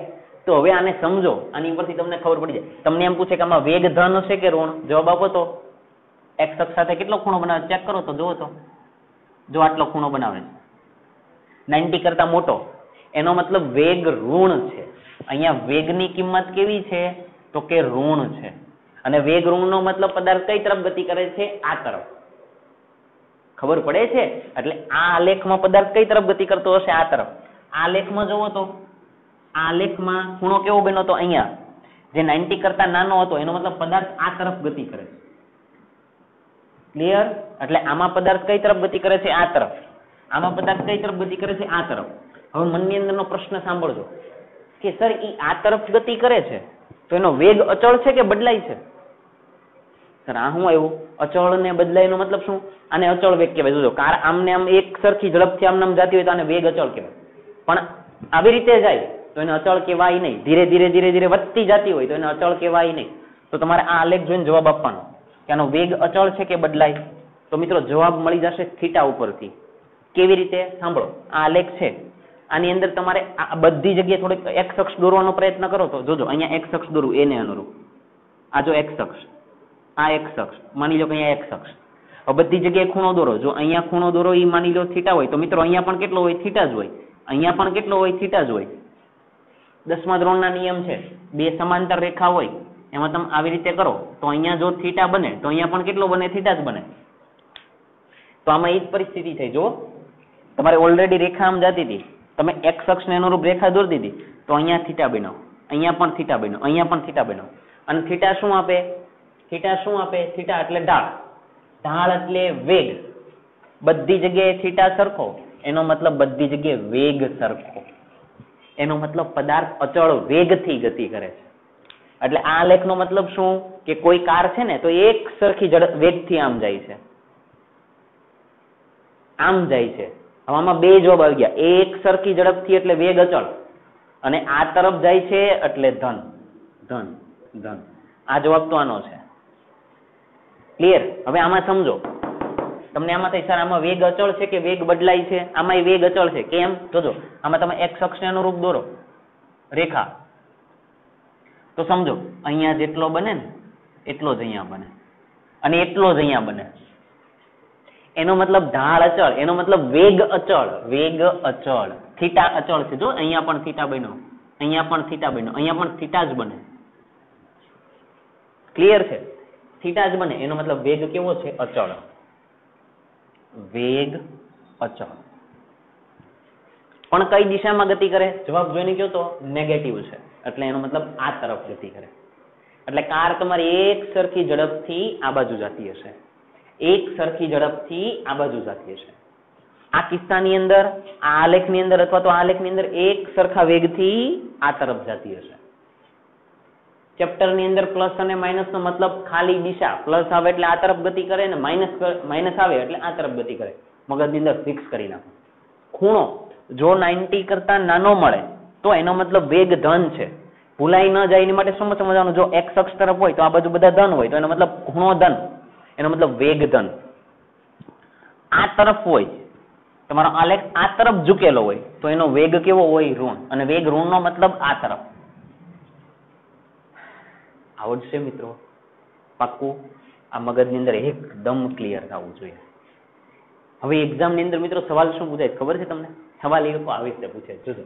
તો હવે આને સમજો, આની ઉપરથી તમને ખબર પડી જાય. તમને એમ પૂછે કે આમાં વેગ ધન હશે કે ઋણ? જવાબ આપો તો. એક્સ અક્ષ સાથે કેટલો ખૂણો બનાવે ચેક કરો તો. જુઓ તો, જો આટલો ખૂણો બનાવે છે 90 કરતા મોટો, એનો મતલબ વેગ ઋણ છે. અહીંયા વેગની કિંમત કેવી છે? તો કે ઋણ છે. અને વેગ ઋણનો મતલબ પદાર્થ કઈ તરફ ગતિ કરે છે? આ તરફ. ખબર પડે છે? એટલે આ આલેખમાં પદાર્થ કઈ તરફ ગતિ કરતો હશે? આ તરફ. આ આલેખમાં જુઓ તો, આ આલેખમાં ખૂણો કેવો બન્યો હતો? અહીંયા જે 90 કરતા નાનો હતો, એનો મતલબ પદાર્થ આ તરફ ગતિ કરે છે. ક્લિયર? એટલે આમાં પદાર્થ કઈ તરફ ગતિ કરે છે? આ તરફ. આમાં પદાર્થ કઈ તરફ ગતિ કરે છે? આ તરફ. હવે મનની અંદરનો પ્રશ્ન સાંભળજો કે સર ઈ આ તરફ ગતિ કરે છે તો એનો વેગ અચળ છે કે બદલાય છે? સર આ શું આવ્યું? અચળ ને બદલાય નો મતલબ શું? આને અચળ વેગ કહેવાય. જોજો, કાર આમને આમ એક સરખી ઝડપથી આમ જતી હોય તો આને વેગ અચળ કહેવાય. પણ આવી રીતે જાય તો એને અચળ કહેવાય નહીં. ધીરે ધીરે ધીરે ધીરે વધતી જતી હોય તો એને અચળ કહેવાય નહીં. તો તમારે આ આલેખ જોઈને જવાબ આપવાનો કે આનો વેગ અચળ છે કે બદલાય. તો મિત્રો જવાબ મળી જશે થીટા ઉપરથી. કેવી રીતે? સાંભળો, આ આલેખ છે, આની અંદર તમારે આ બધી જગ્યાએ થોડીક એક્સ અક્ષ દોરવાનો પ્રયત્ન કરો તો જોજો, અહીંયા એક્સ અક્ષ દોરું એને અનુરૂપ. આ જો એક્સ અક્ષ, આ એક્સ અક્ષ, માની લો કે અહીંયા એક્સ અક્ષ. હવે બધી જગ્યાએ ખૂણો દોરો. જો અહીંયા ખૂણો દોરો એ માની લો થીટા હોય તો મિત્રો અહીંયા પણ કેટલો હોય? થીટા જ હોય. અહીંયા પણ કેટલો હોય? થીટા જ હોય. 10મા ધોરણના નિયમ છે, બે સમાંતર રેખા હોય એમાં તમે આવી રીતે કરો તો અહીંયા જો થીટા બને તો અહીંયા પણ કેટલો બને? થીટા જ બને. તો આમાં એ જ પરિસ્થિતિ થઈ. જો તમારે ઓલરેડી રેખા આમ જતી હતી, તમે એક્સ અક્ષને અનુરૂપ રેખા દોરતી હતી તો અહીંયા થીટા બન્યો, અહીંયા પણ થીટા બન્યો, અહીંયા પણ થીટા બન્યો. અને થીટા શું આપે? થીટા શું આપે? થીટા એટલે ઢાળ. ઢાળ એટલે વેગ. બધી જગ્યાએ થીટા સરખો, એનો મતલબ બધી જગ્યાએ વેગ સરખો. એનો મતલબ પદાર્થ અચળ વેગથી ગતિ કરે છે. એટલે આ લેખનો મતલબ શું? કે કોઈ કાર છે ને તો એક સરખી વેગથી આમ જાય છે, આમ જાય છે. હવે આમાં બે જવાબ આવી ગયા. એક સરખી ઝડપથી એટલે વેગ અચળ, અને આ તરફ જાય છે એટલે ધન. ધન ધન આ જવાબ તો આનો છે. ક્લિયર? હવે આમાં સમજો, તમને આમાં થાય સર આમાં વેગ અચળ છે કે વેગ બદલાય છે? આમાં વેગ અચળ છે. કેમ? જોજો, આમાં તમે એક્સ અક્ષને અનુરૂપ દોરો રેખા તો સમજો અહીંયા જેટલો બને ને એટલો જ અહીંયા બને, અને એટલો જ અહીંયા બને. એનો મતલબ ઢાળ અચળ, એનો મતલબ વેગ અચળ. વેગ અચળ. થીટા અચળ છે. જો અહીંયા પણ થીટા બન્યો, અહીંયા પણ થીટા બન્યો, અહીંયા પણ થીટા જ બને. ક્લિયર છે? થીટા જ બને એનો મતલબ વેગ કેવો છે? અચળ. વેગ અચળ. પણ કઈ દિશામાં ગતિ કરે? જવાબ જોઈને કહો તો નેગેટિવ છે, એટલે એનો મતલબ આ તરફ ગતિ કરે. એટલે કાર તમારી એક સરખી ઝડપથી આ બાજુ જતી હશે, એક સરખી ઝડપથી આ બાજુ જતી હશે. આ કિસ્સાની અંદર, આ આલેખની અંદર અથવા તો આ આલેખની અંદર એક સરખા વેગથી આ તરફ જતી હશે. ચેપ્ટરની અંદર પ્લસ અને માઇનસ નો મતલબ ખાલી દિશા. પ્લસ આવે એટલે આ તરફ ગતિ કરે ને માઇનસ આવે એટલે આ તરફ ગતિ કરે. મગજની અંદર ફિક્સ કરી નાખો. ખૂણો જો 90 કરતા નાનો મળે તો એનો મતલબ વેગ ધન છે. ભૂલાઈ ન જાય એની માટે શું સમજવાનું? જો એક્સ અક્ષ તરફ હોય તો આ બાજુ બધા ધન હોય તો એનો મતલબ ખૂણો ધન, એનો મતલબ વેગ ધન. આ તરફ હોય, તમારો આલેખ આ તરફ ઝૂકેલો હોય તો એનો વેગ કેવો હોય? ઋણ. અને વેગ ઋણ નો મતલબ આ તરફ. આવડશે મિત્રો? પાક્કું? આ મગજની અંદર એકદમ ક્લિયર થવું જોઈએ. હવે એક્ઝામની અંદર મિત્રો સવાલ શું પૂછાય ખબર છે તમને? સવાલ એ લોકો આવી રીતે પૂછે જોજો.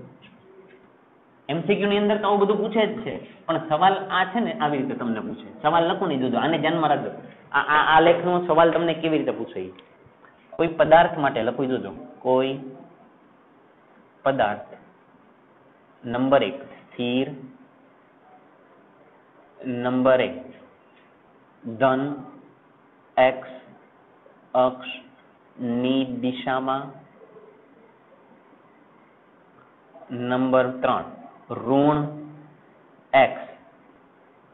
MCQ ની અંદર તો આવું બધું પૂછે જ છે, પણ સવાલ આ છે ને આવી રીતે તમને પૂછે. સવાલ લખો નહીં જોજો, આને ધ્યાનમાં રાખજો. આ લેખનો સવાલ તમને કેવી રીતે પૂછે. કોઈ પદાર્થ માટે લખી જોજો. કોઈ પદાર્થ નંબર 1 સ્થિર, નંબર 1 ધન x અક્ષ ની દિશામાં, નંબર 3 ઋણ x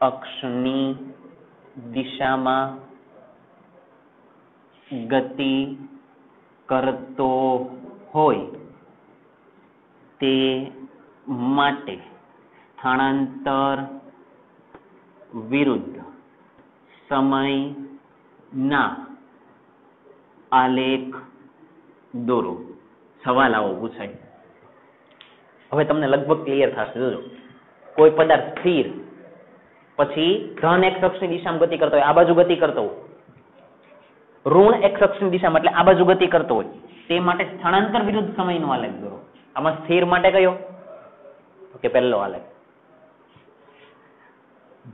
અક્ષની દિશામાં ગતિ કરતો હોય તે માટે સ્થાનાંતર વિરુદ્ધ સમયના આલેખ દોરો. સવાલ આવો પૂછાય. હવે તમને લગભગ ક્લિયર થશે. જોજો, કોઈ પદાર્થ સ્થિર, પછી ધન x અક્ષની દિશામાં ગતિ કરતો હોય, આ બાજુ ગતિ કરતો હોય, ઋણ x અક્ષની દિશામાં એટલે આ બાજુ ગતિ કરતો હોય, તે માટે સ્થાનાંતર વિરુદ્ધ સમયનો આલેખ દોરો. આમાં સ્થિર માટે કયો? ઓકે, પહેલો આલેખ.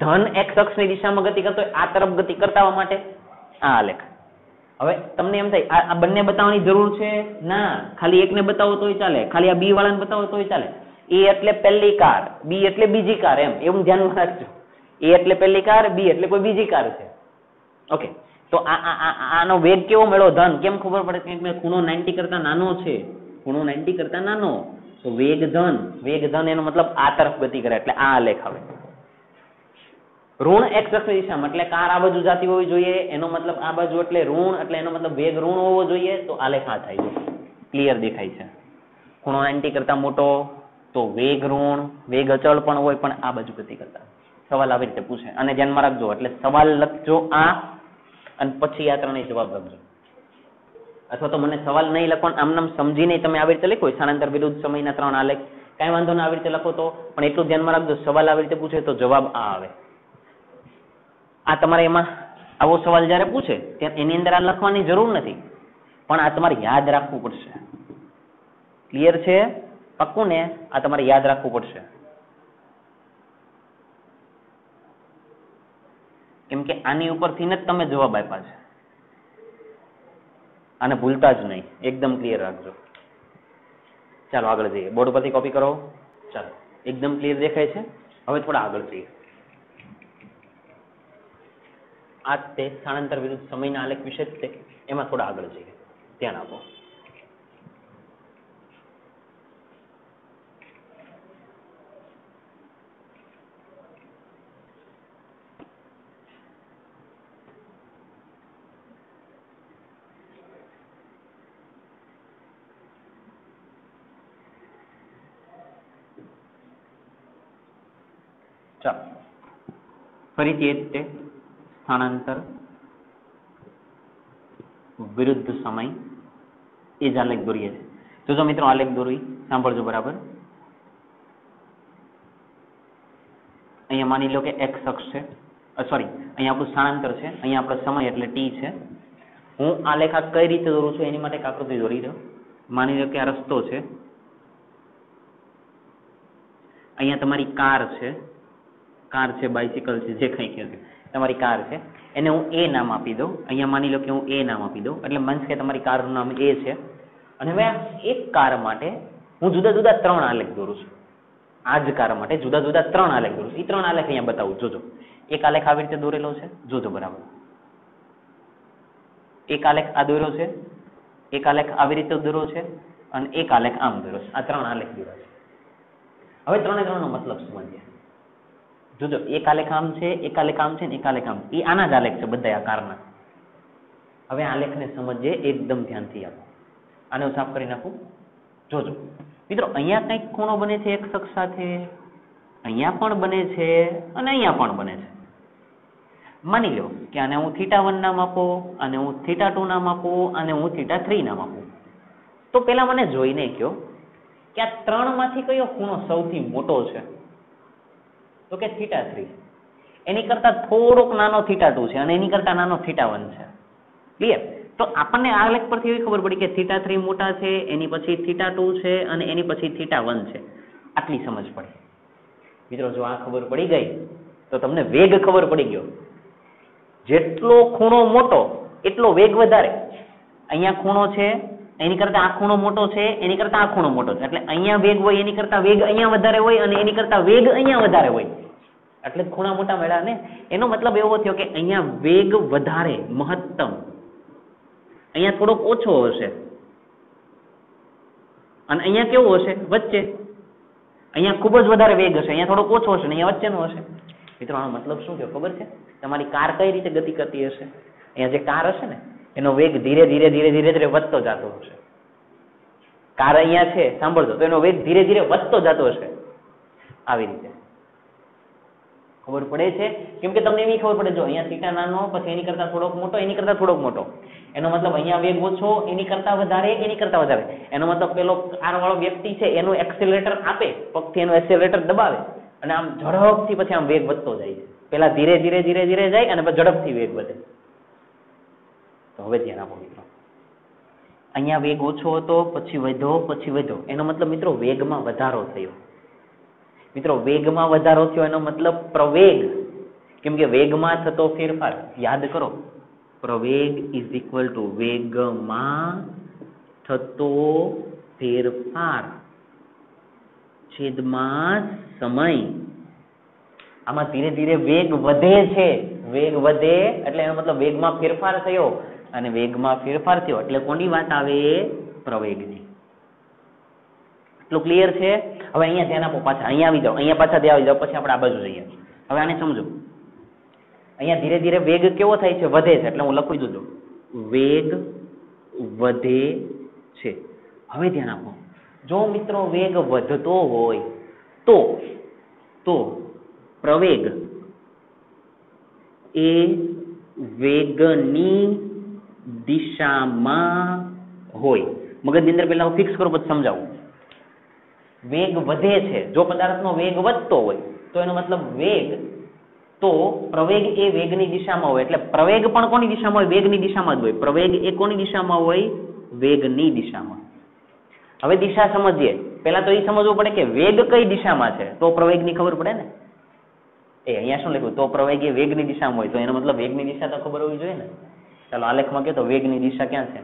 ધન x અક્ષની દિશામાં ગતિ કરતો હોય, આ તરફ ગતિ કરતા માટે આ આલેખ. હવે તમને એમ થાય આ બંને બતાવવાની જરૂર છે? ના, ખાલી એકને બતાવો તોય ચાલે, ખાલી આ બી વાળાને બતાવો તોય ચાલે. એ એટલે પહેલી કાર, બી એટલે બીજી કાર, એમ એવું ધ્યાનમાં રાખજો. એ એટલે પહેલી કાર, બી એટલે કોઈ બીજી કાર છે. ઓકે, તો આનો વેગ કેવો મળ્યો? ધન. કેમ ખબર પડે? કે ખૂણો 90 કરતા નાનો છે. ખૂણો 90 કરતા નાનો, તો વેગ ધન. વેગ ધન એનો મતલબ આ તરફ ગતિ કરે એટલે આ આલેખ આવે. ઋણ x અક્ષની દિશામાં એટલે કાર આ બાજુ જતી હોવી જોઈએ, એનો મતલબ આ બાજુ એટલે ઋણ, એટલે એનો મતલબ વેગ ઋણ હોવો જોઈએ, તો આલેખ આ થાય છે. ક્લિયર દેખાય છે? ખૂણો 90 કરતા મોટો તો વેગ ઋણ, વેગ અચળ પણ હોય પણ આ બાજુ ગતિ કરતા. સવાલ આવી રીતે પૂછે, અને ધ્યાનમાં રાખજો. એટલે સવાલ લખજો આ, અને પછી આ ત્રણેય જવાબ લખજો. અથવા તો મને સવાલ નહીં લખો, આમ નામ સમજીને તમે આવી રીતે લખો સ્થાનાંતર વિરુદ્ધ સમયના 3 આલેખ, કાંઈ વાંધો ના, આવી રીતે લખો તો. પણ એટલું ધ્યાનમાં રાખજો, સવાલ આવી રીતે પૂછે તો જવાબ આ આવે. આ તમારે એમાં આવો સવાલ જ્યારે પૂછે ત્યારે એની અંદર આ લખવાની જરૂર નથી, પણ આ તમારે યાદ રાખવું પડશે. ક્લિયર છે? પાક્કું ને? આ તમારે યાદ રાખવું પડશે, કેમ કે આની ઉપરથી જ તમે જવાબ આપ્યા છે. આને ભૂલતા જ નહીં, એકદમ ક્લિયર રાખજો. ચાલો આગળ જઈએ. બોર્ડ પરથી કોપી કરો. ચાલો, એકદમ ક્લિયર દેખાય છે. હવે થોડા આગળ જઈએ. આ તે સ્થાનાંતર વિરુદ્ધ સમયના આલેખ વિશે જ તે, એમાં થોડા આગળ જઈએ. ધ્યાન આપો. ચાલો ફરીથી એ જ તે સ્થાનાંતર વિરુદ્ધ સમય એ જ આલેખ દોરીએ છે. જો મિત્રો આલેખ દોરવી સાંભળજો બરાબર. અહીંયા માની લો કે x અક્ષ છે, સોરી અહીંયા આપણું સ્થાનાંતર છે, અહીંયા આપણો સમય એટલે t છે. હું આલેખ આ કઈ રીતે દોરું છું એની માટે એક આકૃતિ દોરી દઉં. માની લો કે આ રસ્તો છે, અહીંયા તમારી કાર છે, બાઇસિકલ છે, જે કંઈ કહે છે, તમારી કાર છે, એને હું એ નામ આપી દઉં. અહીંયા માની લો કે હું એ નામ આપી દઉં, એટલે મીન્સ કે તમારી કારનું નામ એ છે. અને હવે એક કાર માટે હું જુદા જુદા 3 આલેખ દોરું છું. આ જ કાર માટે જુદા જુદા 3 આલેખ દોરું છું. એ 3 આલેખ અહીંયા બતાવું. જોજો, એક આલેખ આવી રીતે દોરેલો છે, જોજો બરાબર. એક આલેખ આ દોર્યો છે, એક આલેખ આવી રીતે દોર્યો છે, અને એક આલેખ આમ દોર્યો છે. આ 3 આલેખ દોર્યા છે. હવે 3 નો મતલબ સમજીએ. જોજો, એક આલેખ આમ છે, એક આલેખ આમ છે, ને એક આલેખ આમ. એ આના જ આલેખ છે બધા આ કારના. હવે આલેખને સમજીએ એકદમ ધ્યાનથી. આપો આને હું સાફ કરી નાખું. જોજો મિત્રો, અહીંયા કંઈક ખૂણો બને છે x અક્ષ સાથે, અહીંયા પણ બને છે અને અહીંયા પણ બને છે. માની લો કે આને હું θ1 નામ આપો, આને હું θ2 નામ આપું, આને હું θ3 નામ આપું. તો પેલા મને જોઈને કહો કે આ 3 માંથી કયો ખૂણો સૌથી મોટો છે? તો કે θ3. એની કરતા થોડોક નાનો θ2 છે અને એની કરતા નાનો θ1 છે. ક્લિયર? તો આપણને આ લેખ પરથી એવી ખબર પડી કે θ3 મોટા છે, એની પછી θ2 છે અને એની પછી θ1 છે. આટલી સમજ પડી. મિત્રો જો આ ખબર પડી ગઈ તો તમને વેગ ખબર પડી ગયો. જેટલો ખૂણો મોટો એટલો વેગ વધારે. અહીંયા ખૂણો છે એની કરતા આ ખૂણો મોટો છે, એની કરતા આ ખૂણો મોટો છે, એટલે અહીંયા વેગ હોય એની કરતા વેગ અહીંયા વધારે હોય અને એની કરતા વેગ અહીંયા વધારે હોય, એટલે ખૂણા મોટા મળ્યા ને. એનો મતલબ એવો થયો કે અહીંયા વેગ વધારે, મહત્તમ, અહીંયા થોડોક ઓછો હશે અને અહીંયા કેવો હશે? વચ્ચે. અહીંયા ખૂબ જ વધારે વેગ હશે, અહીંયા થોડોક ઓછો હશે ને અહીંયા વચ્ચેનો હશે. મિત્રો આનો મતલબ શું થયો ખબર છે? તમારી કાર કઈ રીતે ગતિ કરતી હશે? અહીંયા જે કાર હશે ને એનો વેગ ધીરે ધીરે ધીરે ધીરે ધીરે વધતો જતો હશે. કાર અહીંયા છે સાંભળજો, તો એનો વેગ ધીરે ધીરે વધતો જતો હશે. આવી રીતે ખબર પડે છે? કેમ કે તમને એવી ખબર પડે, જો અહીંયા θ નાનો, પછી એની કરતા થોડોક મોટો, એની કરતા થોડોક મોટો, એનો મતલબ અહીંયા વેગ ઓછો, એની કરતા વધારે, એની કરતા વધારે. એનો મતલબ પેલો કાર વાળો વ્યક્તિ છે એનું એક્સેલરેટર આપે, પગથી એનું એક્સેલરેટર દબાવે અને આમ ઝડપથી પછી આમ વેગ વધતો જાય છે. પેલા ધીરે ધીરે ધીરે ધીરે જાય અને પછી ઝડપથી વેગ વધે. તો હવે ધ્યાન આપો મિત્રો, અહીંયા વેગ ઓછો હતો, પછી વધ્યો, પછી વધ્યો, એનો મતલબ મિત્રો વેગમાં વધારો થયો. મિત્રો વેગમાં વધારો થયો એનો મતલબ પ્રવેગ, કેમ કે વેગમાં થતો ફેરફાર યાદ કરો, પ્રવેગ ઇઝ ઇક્વલ ટુ વેગમાં થતો ફેરફાર છેદમાં સમય. આમાં ધીરે ધીરે વેગ વધે છે, વેગ વધે એટલે એનો મતલબ વેગમાં ફેરફાર થયો, અને વેગમાં ફેરફાર થયો એટલે કોની વાત આવે? પ્રવેગની. એટલું ક્લિયર છે? હવે અહીંયા ધ્યાન આપો, પાછા અહીંયા આવી જાઓ, અહીંયા પાછા ત્યાં આવી જાઓ, પછી આપણે આ બાજુ જઈએ. હવે આને સમજો, અહીંયા ધીરે ધીરે વેગ કેવો થાય છે? વધે છે. એટલે હું લખી દઉં છું, વેગ વધે છે. હવે ધ્યાન આપો, જો મિત્રો વેગ વધતો હોય તો પ્રવેગ એ વેગની દિશામાં હોય. મગજની અંદર પહેલા હું ફિક્સ કરું પછી સમજાવું. વેગ વધે છે, જો પદાર્થનો વેગ વધતો હોય તો એનો મતલબ વેગ, તો પ્રવેગ એ વેગની દિશામાં હોય, એટલે પ્રવેગ પણ કોની દિશામાં હોય? વેગની દિશામાં જ હોય. પ્રવેગ એ કોની દિશામાં હોય? વેગની દિશામાં. હવે દિશા સમજીએ. પહેલા તો એ સમજવું પડે કે વેગ કઈ દિશામાં છે, તો પ્રવેગની ખબર પડે ને. અહીંયા શું લખ્યું? તો પ્રવેગ એ વેગની દિશામાં હોય, તો એનો મતલબ વેગની દિશા તો ખબર હોવી જોઈએ ને. ચાલો આલેખમાં કહો તો વેગની દિશા ક્યાં છે?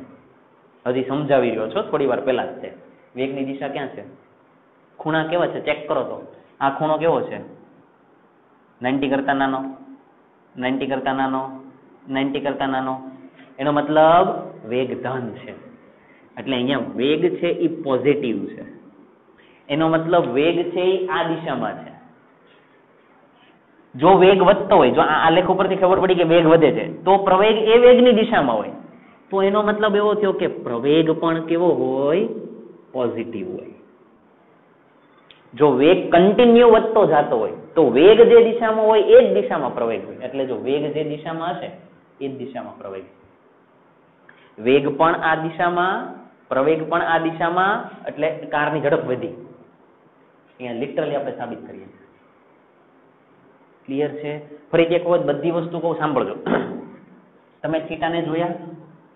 હજી સમજાવી રહ્યો છો, થોડી વાર પહેલા જ છે. વેગની દિશા ક્યાં છે? ખૂણા કેવા છે ચેક કરો તો. આ ખૂણો કેવો છે? 90 કરતા નાનો, 90 કરતા નાનો, 90 કરતા નાનો. એનો મતલબ વેગ ધન છે, એટલે અહીંયા વેગ છે એ પોઝિટિવ છે. એનો મતલબ વેગ છે એ આ દિશામાં છે. જો વેગ વધતો હોય, જો આ આલેખ ઉપરથી ખબર પડી કે વેગ વધે છે, તો પ્રવેગ એ વેગની દિશામાં હોય, તો એનો મતલબ એવો થયો કે પ્રવેગ પણ કેવો હોય? પોઝિટિવ હોય. જો વેગ કન્ટિન્યુ વધતો જતો હોય તો વેગ જે દિશામાં હોય એ જ દિશામાં પ્રવેગ હોય. એટલે જો વેગ જે દિશામાં હશે એ જ દિશામાં પ્રવેગ. વેગ પણ આ દિશામાં, પ્રવેગ પણ આ દિશામાં, એટલે કારની ઝડપ વધી. અહીંયા લિટરલી આપણે સાબિત કરીએ. ક્લિયર છે? ફરીથી એક વખત બધી વસ્તુ કહું, સાંભળજો. તમે થીટાને જોયા,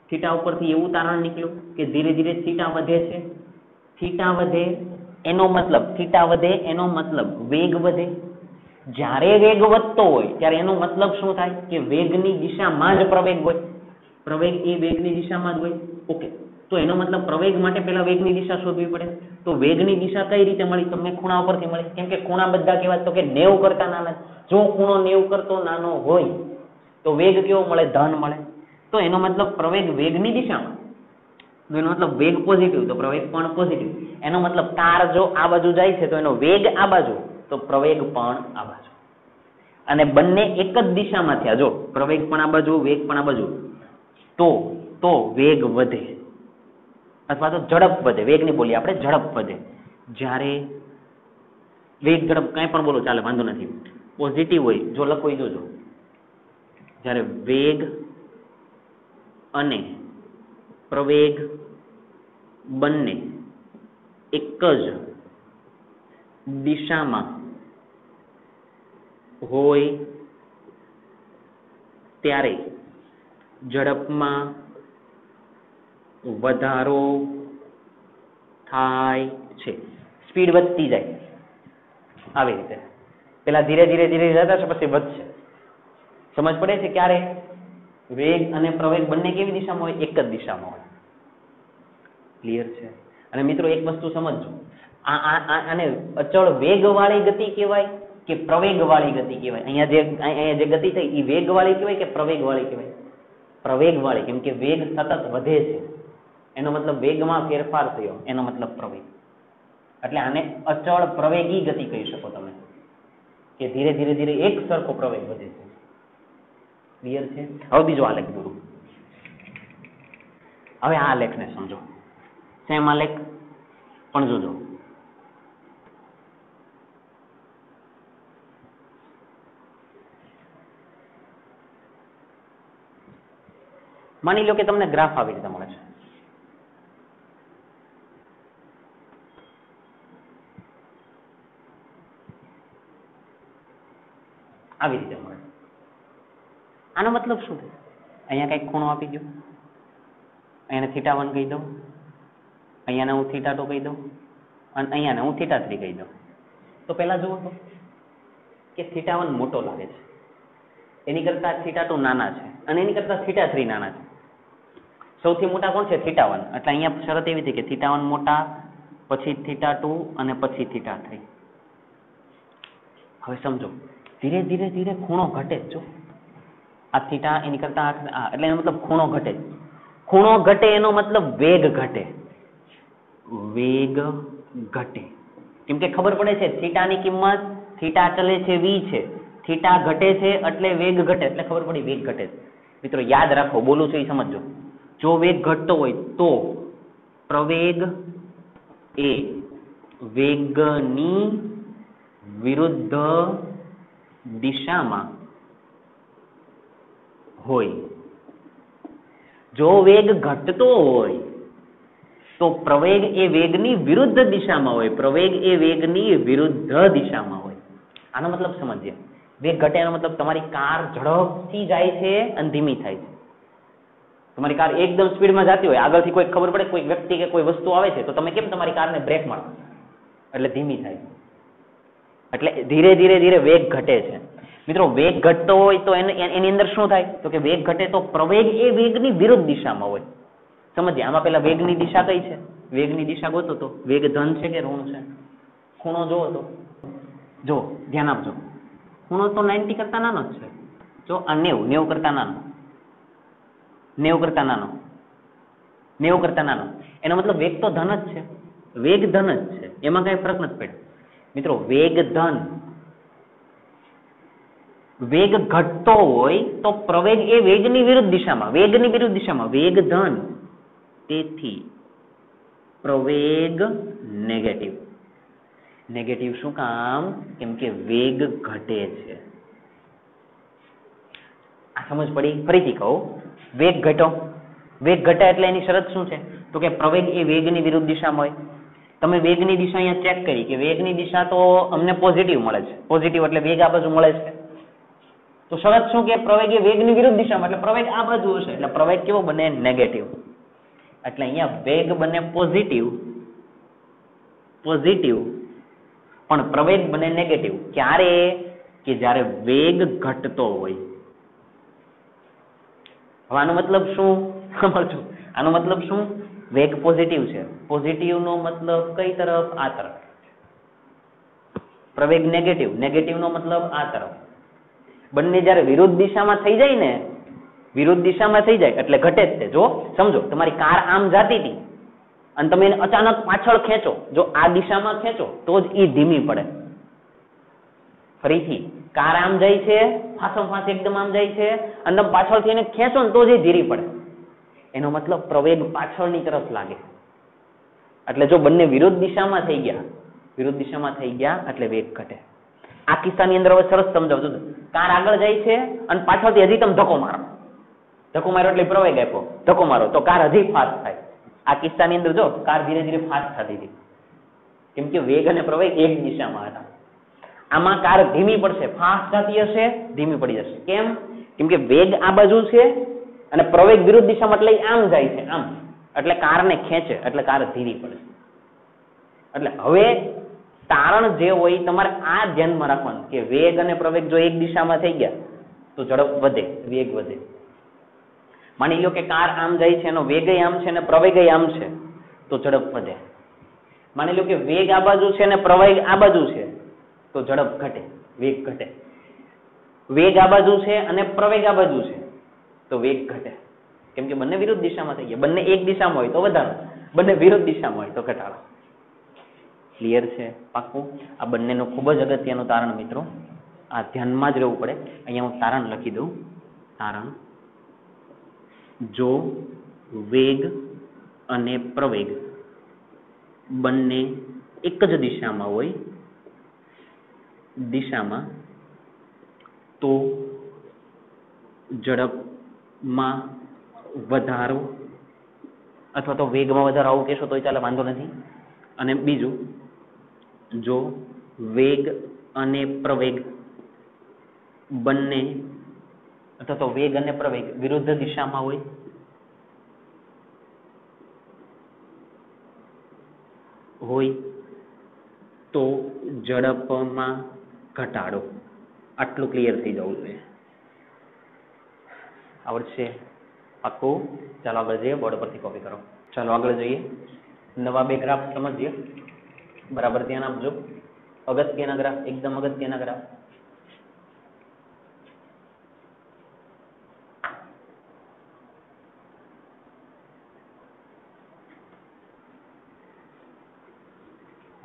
થીટા ઉપરથી એવું તારણ નીકળ્યું કે ધીરે ધીરે થીટા વધે છે. થીટા વધે એનો મતલબ, થીટા વધે એનો મતલબ વેગ વધે. જ્યારે વેગ વધતો હોય ત્યારે એનો મતલબ શું થાય? કે વેગની દિશામાં જ પ્રવેગ હોય. પ્રવેગ એ વેગની દિશામાં જ હોય. ઓકે, તો એનો મતલબ પ્રવેગ માટે પહેલા વેગની દિશા શોધવી પડે. તો વેગની દિશા કઈ રીતે મળી? તમને ખૂણા ઉપરથી મળી. કેમ કે ખૂણા બધા કેવા? તો કે 90 કરતા નાના. જો ખૂણો 90 કરતો નાનો હોય તો વેગ કેવો મળે? ધન મળે. તો એનો મતલબ પ્રવેગ વેગની દિશામાં, તો એનો મતલબ વેગ પોઝિટિવ, તો પ્રવેગ પણ પોઝિટિવ. એનો મતલબ કાર જો આ બાજુ જાય છે તો એનો વેગ આ બાજુ, તો પ્રવેગ પણ આ બાજુ. અને બંને એક જ દિશામાં થયા. જો પ્રવેગ પણ આ બાજુ, વેગ પણ આ બાજુ, તો વેગ વધે અથવા તો ઝડપ વધે. વેગ ની બોલીએ આપણે, ઝડપ વધે. જ્યારે વેગ ઝડપ કાંઈ પણ બોલો ચાલે, વાંધો નથી. પોઝિટિવ હોય જો લખો એ જોજો. જ્યારે વેગ અને પ્રવેગ બંને એક જ દિશામાં હોય ત્યારે ઝડપમાં વધારો થાય છે, સ્પીડ વધતી જાય આવી રીતે. પેલા ધીરે ધીરે ધીરે જતા છે પછી વધશે. સમજ પડે છે? ક્યારે વેગ અને પ્રવેગ બંને કેવી દિશામાં હોય? એક જ દિશામાં હોય. ક્લિયર છે? અને મિત્રો એક વસ્તુ સમજજો, આને અચળ વેગવાળી ગતિ કહેવાય કે પ્રવેગવાળી ગતિ કહેવાય? અહીંયા જે ગતિ થઈ એ વેગવાળી કહેવાય કે પ્રવેગવાળી કહેવાય? પ્રવેગવાળી, કેમ કે વેગ સતત વધે છે એનો મતલબ વેગમાં ફેરફાર થયો એનો મતલબ પ્રવેગ. એટલે આને અચળ પ્રવેગી ગતિ કહી શકો તમે, કે ધીરે ધીરે ધીરે એક સરખો પ્રવેગ વધે છે. ક્લિયર છે? હવે બીજો આલેખ દોરું. હવે આ આલેખને સમજો. સેમ આલેખ પણ જોજો. માની લો કે તમને ગ્રાફ આવી રીતે મળે છે. આવી રીતે મળે. આનો મતલબ શું? અહીંયા કઈક ખૂણો આપી દો, અહીંયા θ1 કહી દઉં, અહીંયા હું θ2 કહી દઉં અને અહીંયા હું θ3 કહી દઉં. તો પેલા જુઓ તો કે θ1 મોટો લાગે છે, એની કરતા θ2 નાના છે અને એની કરતા θ3 નાના છે. સૌથી મોટા કોણ છે? θ1. એટલે અહીંયા શરત એવી હતી કે θ1 મોટા, પછી θ2 અને પછી θ3. હવે સમજો, ધીરે ધીરે ધીરે ખૂણો ઘટે જ. જો આ થીટા એની કરતા એટલે એનો મતલબ ખૂણો ઘટે. ખૂણો ઘટે એનો મતલબ વેગ ઘટે. વેગ ઘટે કેમ કે ખબર પડે છે થીટાની કિંમત, થીટા ચલે છે v છે, થીટા ઘટે છે એટલે વેગ ઘટે, એટલે ખબર પડી વેગ ઘટે. મિત્રો યાદ રાખો, બોલું છું એ સમજો. જો વેગ ઘટતો હોય તો પ્રવેગ એ વેગની વિરુદ્ધ દિશામાં હોય. જો વેગ ઘટતો હોય તો પ્રવેગ એ વેગની વિરુદ્ધ દિશામાં હોય. પ્રવેગ એ વેગની વિરુદ્ધ દિશામાં હોય. આનો મતલબ સમજીએ. વેગ ઘટે એનો મતલબ તમારી કાર ઝડપથી જાય છે અને ધીમી થાય છે. તમારી કાર એકદમ સ્પીડમાં જતી હોય, આગળથી કોઈ ખબર પડે કોઈ વ્યક્તિ કે કોઈ વસ્તુ આવે છે તો તમે કેમ તમારી કારને બ્રેક મારો? એટલે ધીમી થાય. એટલે ધીરે ધીરે ધીરે વેગ ઘટે છે. મિત્રો વેગ ઘટતો હોય તો એની અંદર શું થાય? તો કે વેગ ઘટે તો પ્રવેગ એ વેગની વિરુદ્ધ દિશામાં હોય. સમજીએ. આમાં પેલા વેગની દિશા કઈ છે? વેગની દિશા ગોતો તો વેગ ધન છે કે ઋણ છે? ખૂણો જોવો તો જો ધ્યાન આપજો, ખૂણો તો 90 કરતા નાનો જ છે. જો આ 90 કરતા નાનો, 90 કરતા નાનો, 90 કરતા નાનો, એનો મતલબ વેગ તો ધન જ છે. વેગ ધન જ છે, એમાં કઈ ફરક નથી પડ્યો. મિત્રો વેગ ધન, વેગ ઘટતો હોય તો પ્રવેગ એ વેગની વિરુદ્ધ દિશામાં, વેગની વિરુદ્ધ દિશામાં, વેગ ધન, તેથી પ્રવેગ નેગેટિવ. નેગેટિવ શું કામ? કેમ કે વેગ ઘટે છે. આ સમજ પડી? ફરીથી કહું, વેગ ઘટો, વેગ ઘટે એટલે એની શરત શું છે? તો કે પ્રવેગ એ વેગની વિરુદ્ધ દિશામાં હોય. તમે વેગની દિશા અહીંયા ચેક કરી કે વેગની દિશા તો અમને પોઝિટિવ મળે છે. પોઝિટિવ એટલે વેગ આ બાજુ મળે છે. તો શરત શું કે પ્રવેગ એ વેગની વિરુદ્ધ દિશામાં, એટલે પ્રવેગ આ બાજુ હશે. એટલે પ્રવેગ કેવો બને? નેગેટિવ. એટલે અહીંયા વેગ બને પોઝિટિવ, પોઝિટિવ, પણ પ્રવેગ બને નેગેટિવ. ક્યારે? કે જ્યારે વેગ ઘટતો હોય. હવે આનો મતલબ શું સમજો? આનો મતલબ શું? વેગ પોઝિટિવ છે, પોઝિટિવ નો મતલબ કઈ તરફ? આ તરફ. પ્રવેગ નેગેટિવ, નેગેટિવ નો મતલબ આ તરફ. બંને જયારે વિરુદ્ધ દિશામાં થઈ જાય ને, વિરુદ્ધ દિશામાં થઈ જાય એટલે ઘટે જ છે. જો સમજો, તમારી કાર આમ જાતી હતી અને તમે એને અચાનક પાછળ ખેંચો, જો આ દિશામાં ખેંચો તો જ ઈ ધીમી પડે. ફરીથી કાર આમ જાય છે, ફાસમ ફાસ એકદમ આમ જાય છે અને તમે પાછળથી એને ખેંચો ને તો જ એ ધીરી પડે. એનો મતલબ પ્રવેગ પાછળની તરફ લાગે. એટલે જો બંને વિરુદ્ધ દિશામાં થઈ ગયા, વિરુદ્ધ દિશામાં થઈ ગયા એટલે વેગ ઘટે. આ કિસ્સાની અંદર હવે સરસ સમજાવજો. કાર આગળ જાય છે અને પાછળથી હજી તમે ધક્કો મારો, ધક્કો મારો એટલે પ્રવેગ આપ્યો, ધક્કો મારો તો કાર હજી ફાસ્ટ થાય. આ કિસ્સાની અંદર જો કાર ધીરે ધીરે ફાસ્ટ થતી હતી કેમ કે વેગ અને પ્રવેગ એક દિશામાં હતા. આમાં કાર ધીમી પડશે, ફાસ્ટ થતી હશે, ધીમી પડી જશે. કેમ? કેમ કે વેગ આ બાજુ છે અને પ્રવેગ વિરુદ્ધ દિશામાં એટલે આમ જાય છે, આમ. એટલે કારને ખેંચે એટલે કાર ધીરી પડે. એટલે હવે તારણ જે હોય તમારે આ ધ્યાનમાં રાખવાનું કે વેગ અને પ્રવેગ જો એક દિશામાં થઈ ગયા તો ઝડપ વધે, વેગ વધે. માની લો કે કાર આમ જાય છે, એનો વેગ આમ છે અને પ્રવેગ આમ છે, તો ઝડપ વધે. માની લો કે વેગ આ બાજુ છે અને પ્રવેગ આ બાજુ છે, તો ઝડપ ઘટે, વેગ ઘટે. વેગ આ બાજુ છે અને પ્રવેગ આ બાજુ છે, તો વેગ ઘટે. કેમ કે બંને વિરુદ્ધ દિશામાં થઈ ગયા. બંને એક દિશામાં હોય તો વધારો, બંને વિરુદ્ધ દિશામાં હોય તો ઘટાડો. ક્લિયર છે? પાક્કું? આ બંનેનું ખૂબ જ અગત્યનું તારણ મિત્રો, આ ધ્યાનમાં જ રહેવું પડે. અહીંયા હું તારણ લખી દઉં. તારણ: જો વેગ અને પ્રવેગ બંને એક જ દિશામાં હોય તો ઝડપમાં વધારો અથવા તો વેગમાં વધારો આવું કહેશો તો ચાલે, વાંધો નથી. અને બીજું, જો વેગ અને પ્રવેગ બંને અથવા તો વેગ અને પ્રવેગ વિરુદ્ધ દિશામાં હોય તો ઝડપમાં ઘટાડો. આટલું ક્લિયર થઈ જવું જોઈએ. આવડશે? પાક્કું? ચાલો આગળ જઈએ. બોર્ડ પરથી કોપી કરો. ચાલો આગળ જઈએ. નવા બે ગ્રાફ સમજીએ. બરાબર ધ્યાન આપજો. અગત્યના ગ્રાફ, એકદમ અગત્યના ગ્રાફ.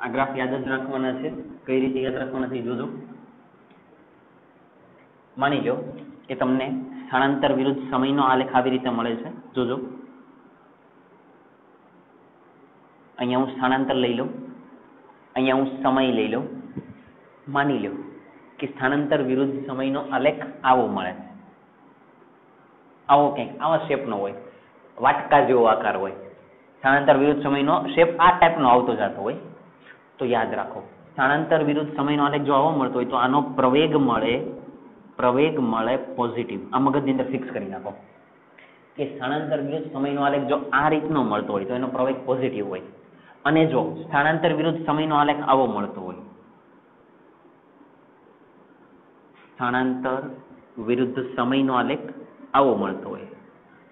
આ ગ્રાફ યાદ જ રાખવાના છે. કઈ રીતે યાદ રાખવાના છે જોજો. માની લો કે તમને સ્થાનાંતર વિરુદ્ધ સમયનો આલેખ આવી રીતે મળે છે. જોજો, અહીંયા હું સ્થાનાંતર લઈ લઉં, અહીંયા હું સમય લઈ લઉં. માની લો કે સ્થાનાંતર વિરુદ્ધ સમયનો આલેખ આવો મળે છે. આવો કંઈક આવા શેપનો હોય, વાટકા જેવો આકાર હોય. સ્થાનાંતર વિરુદ્ધ સમયનો શેપ આ ટાઈપનો આવતો જતો હોય. તો યાદ રાખો, સ્થાનાંતર વિરુદ્ધ સમયનો આલેખ જો આવો મળતો હોય તો આનો પ્રવેગ મળે પોઝિટિવ. આ મગજની અંદર ફિક્સ કરી નાખો કે સ્થાનાંતર વિરુદ્ધ સમયનો આલેખ જો આ રીતનો મળતો હોય તો એનો પ્રવેગ પોઝિટિવ હોય. અને જો સ્થાનાંતર વિરુદ્ધ સમયનો આલેખ આવો મળતો હોય, સ્થાનાંતર વિરુદ્ધ સમયનો આલેખ આવો મળતો હોય,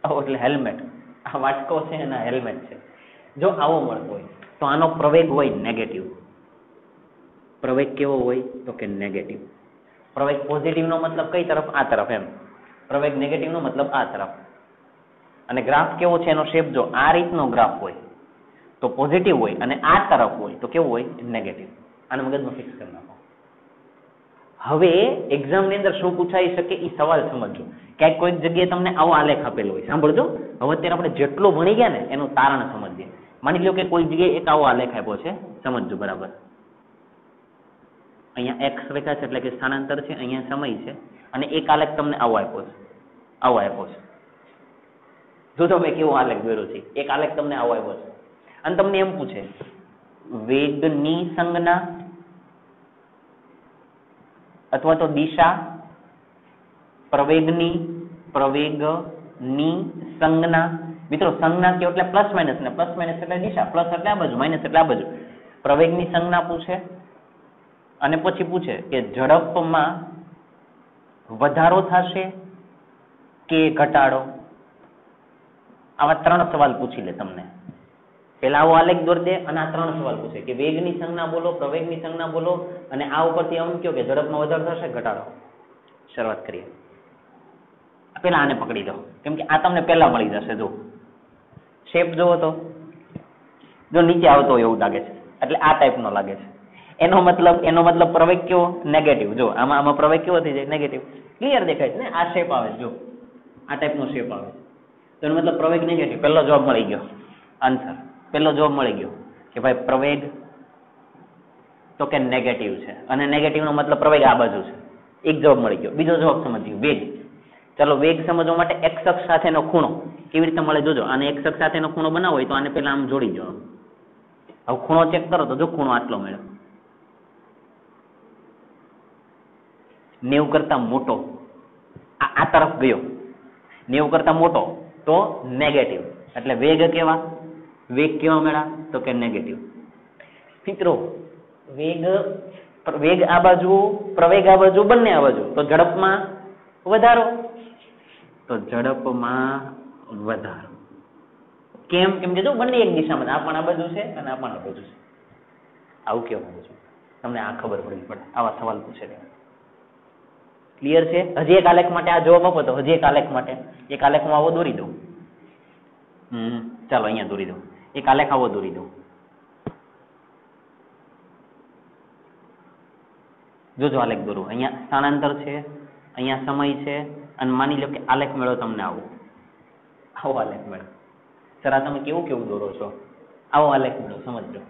આવો એટલે હેલ્મેટ, આ વાટકો છે અને હેલ્મેટ છે, જો આવો મળતો હોય તો આનો પ્રવેગ હોય નેગેટિવ. પ્રવેગ કેવો હોય તો કે નેગેટિવ. પ્રવેગ પોઝિટિવ નો મતલબ કઈ તરફ? આ તરફ એમ. પ્રવેગ નેગેટિવ નો મતલબ આ તરફ. અને ગ્રાફ કેવો છે એનો શેપ જો આ રીતનો ગ્રાફ હોય તો પોઝિટિવ હોય, અને આ તરફ હોય તો કેવું હોય? નેગેટિવ. આને મગજમાં ફિક્સ કરી નાખો. હવે એક્ઝામની અંદર શું પૂછાઈ શકે એ સવાલ સમજો. ક્યાંક કોઈક જગ્યાએ તમને આવો આલેખ આપેલો હોય, સાંભળજો. હવે અત્યારે આપણે જેટલું ભણી ગયા ને એનું તારણ સમજીએ. માની લો કે કોઈ જગ્યાએ એક આવો આલેખ આપ્યો છે, સમજજો બરાબર. અહીંયા એક્સ રેખા છે એટલે કે સ્થાનાંતર છે, અહીંયા સમય છે, અને એક આલેખ તમને આવો આપ્યો છે, આવો આપ્યો છે. જો તમે કેવો આલેખ દોર્યો છે, એક આલેખ તમને આવો આપ્યો છે, અને તમને એમ પૂછે વેગની સંજ્ઞા અથવા તો દિશા, પ્રવેગની સંજ્ઞા. મિત્રો સંજ્ઞા કયો એટલે પ્લસ માઇનસ, ને પ્લસ માઇનસ એટલે દિશા, પ્લસ એટલે આ બાજુ, માઇનસ એટલે આ બાજુ. પ્રવેગની સંજ્ઞા પૂછે અને પછી પૂછે કે ઝડપમાં વધારો થશે કે ઘટાડો. આવા 3 સવાલ પૂછી લે તમને. પેલા આવો આલેખ દોર દે અને આ 3 સવાલ પૂછે કે વેગની સંજ્ઞા બોલો, પ્રવેગની સંજ્ઞા બોલો, અને આ ઉપરથી એમ કહો કે ઝડપમાં વધારો થશે ઘટાડો. શરૂઆત કરીએ. પેલા આને પકડી લો, કેમ કે આ તમને પેલા મળી જશે. જો શેપ જોવો તો જો નીચે આવતો હોય એવું લાગે છે, એટલે આ ટાઈપનો લાગે છે. એનો મતલબ પ્રવેગ કેવો? નેગેટિવ. જો આમાં પ્રવેગ કેવો થઈ જાય? નેગેટિવ. ક્લિયર દેખાય છે ને? આ શેપ આવે છે, જો આ ટાઈપનો શેપ આવે છે, તો એનો મતલબ પ્રવેગ નેગેટિવ. પહેલો જવાબ મળી ગયો, આન્સર. પહેલો જવાબ મળી ગયો કે ભાઈ પ્રવેગ તો કે નેગેટિવ છે, અને નેગેટિવનો મતલબ પ્રવેગ આ બાજુ છે. એક જવાબ મળી ગયો. બીજો જવાબ સમજ્યો, વેગ. ચાલો વેગ સમજવા માટે એક્સ અક્ષ સાથેનો ખૂણો કેવી રીતે મળે જોજો. આને એક્સ અક્ષ સાથેનો ખૂણો બનાવો હોય તો આને પહેલા આમ જોડી દો. હવે ખૂણો ચેક કરો તો જો ખૂણો આટલો મળ્યો, 90 કરતા મોટો. આ તરફ ગયો, 90 કરતા મોટો તો નેગેટિવ, એટલે વેગ કેવા મેળા તો કે નેગેટિવ. મિત્રો વેગ આ બાજુ, પ્રવેગ આ બાજુ, બંને આ બાજુ, તો ઝડપમાં વધારો. તો ઝડપમાં વધારો કેમ? કેમ કે જો બંને એક દિશામાં, આ પણ આ બાજુ છે અને આ પણ આ બાજુ છે. આવું કેવું માંગુ છું તમને, આ ખબર પડવી પડે, આવા સવાલ પૂછે. ક્લિયર છે? હજી એક આલેખ માટે આ જવાબ આપો તો હજી એક આલેખ માટે, એક આલેખ હું આવો દોરી દઉં. ચાલો અહીંયા દોરી દઉં, એક આલેખ આવો દોરી દઉં. જોજો આલેખ દોરું. અહીંયા સ્થાનાંતર છે, અહીંયા સમય છે, અને માની લો કે આલેખ મેળો તમને આવો આલેખ મેળો. સર આ તમે કેવું દોરો છો? આવો આલેખ મેળો, સમજજો.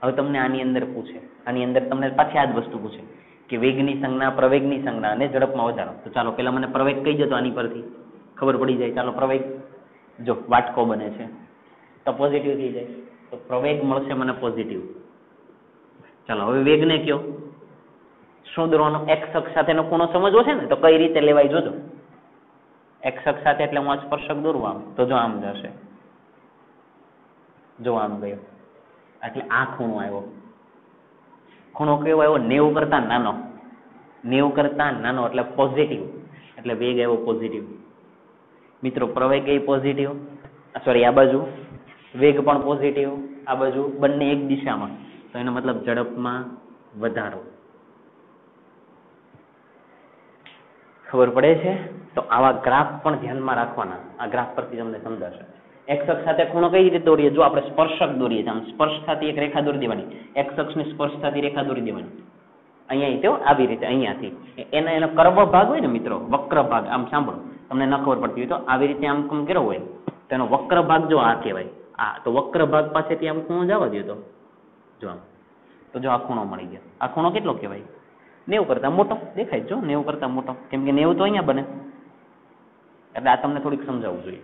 હવે તમને આની અંદર પૂછે, આની અંદર તમને પાછી આ જ વસ્તુ પૂછે કે વેગની સંજ્ઞા, પ્રવેગની સંજ્ઞા અને ઝડપમાં વધારો. તો ચાલો પેલા મને પ્રવેગ કહી દો, તો આની પરથી ખબર પડી જાય. ચાલો પ્રવેગ, જો વાટકો બને છે તો પોઝિટિવ થઈ જાય, તો પ્રવેગ મળશે મને પોઝિટિવ. ચાલો હવે વેગને કયો, શું દોરવાનો? એક્સ અક્ષ સાથેનો ખૂણો સમજવો છે ને, તો કઈ રીતે લેવાય જોજો. એક્સ અક્ષ સાથે એટલે હું આ સ્પર્શક દોરું આમ, તો જો આમ જશે, જો આમ ગયો, એટલે આ ખૂણો આવ્યો. ખૂણો કેવો આવ્યો? 90 કરતા નાનો. 90 કરતા નાનો એટલે પોઝિટિવ, એટલે વેગ આવ્યો પોઝિટિવ. મિત્રો પ્રવેગ એ પોઝિટિવ, સોરી આ બાજુ વેગ પણ પોઝિટિવ, આ બાજુ બંને એક દિશામાં, તો એનો મતલબ ઝડપમાં વધારો. ખબર પડે છે? તો આવા ગ્રાફ પણ ધ્યાનમાં રાખવાના. આ ગ્રાફ પરથી તમને સમજાશે. એક્સ અક્ષ સાથે ખૂણો કઈ રીતે દોરીએ? જો આપણે સ્પર્શક દોરીએ, આમ સ્પર્શ થતી એક રેખા દોરી દેવાની, એક્સ અક્ષની સ્પર્શ થતી રેખા દોરી દેવાની. અહીંયા તો આવી રીતે, અહીંયાથી એનો કર્વ ભાગ હોય ને મિત્રો, વક્ર ભાગ, આમ સાંભળો, તમને ન ખબર પડતી હોય તો આવી રીતે આમ કર્યો હોય તો એનો વક્ર ભાગ જો આ કહેવાય. આ તો વક્ર ભાગ પાસેથી આમ ખૂણો જવા દો, તો જો આમ, તો જો આ ખૂણો મળી ગયો. આ ખૂણો કેટલો કહેવાય? 90 કરતા મોટો દેખાય. જો 90 કરતા મોટો, કેમ કે 90 તો અહીંયા બને, એટલે આ તમને થોડીક સમજાવવું જોઈએ.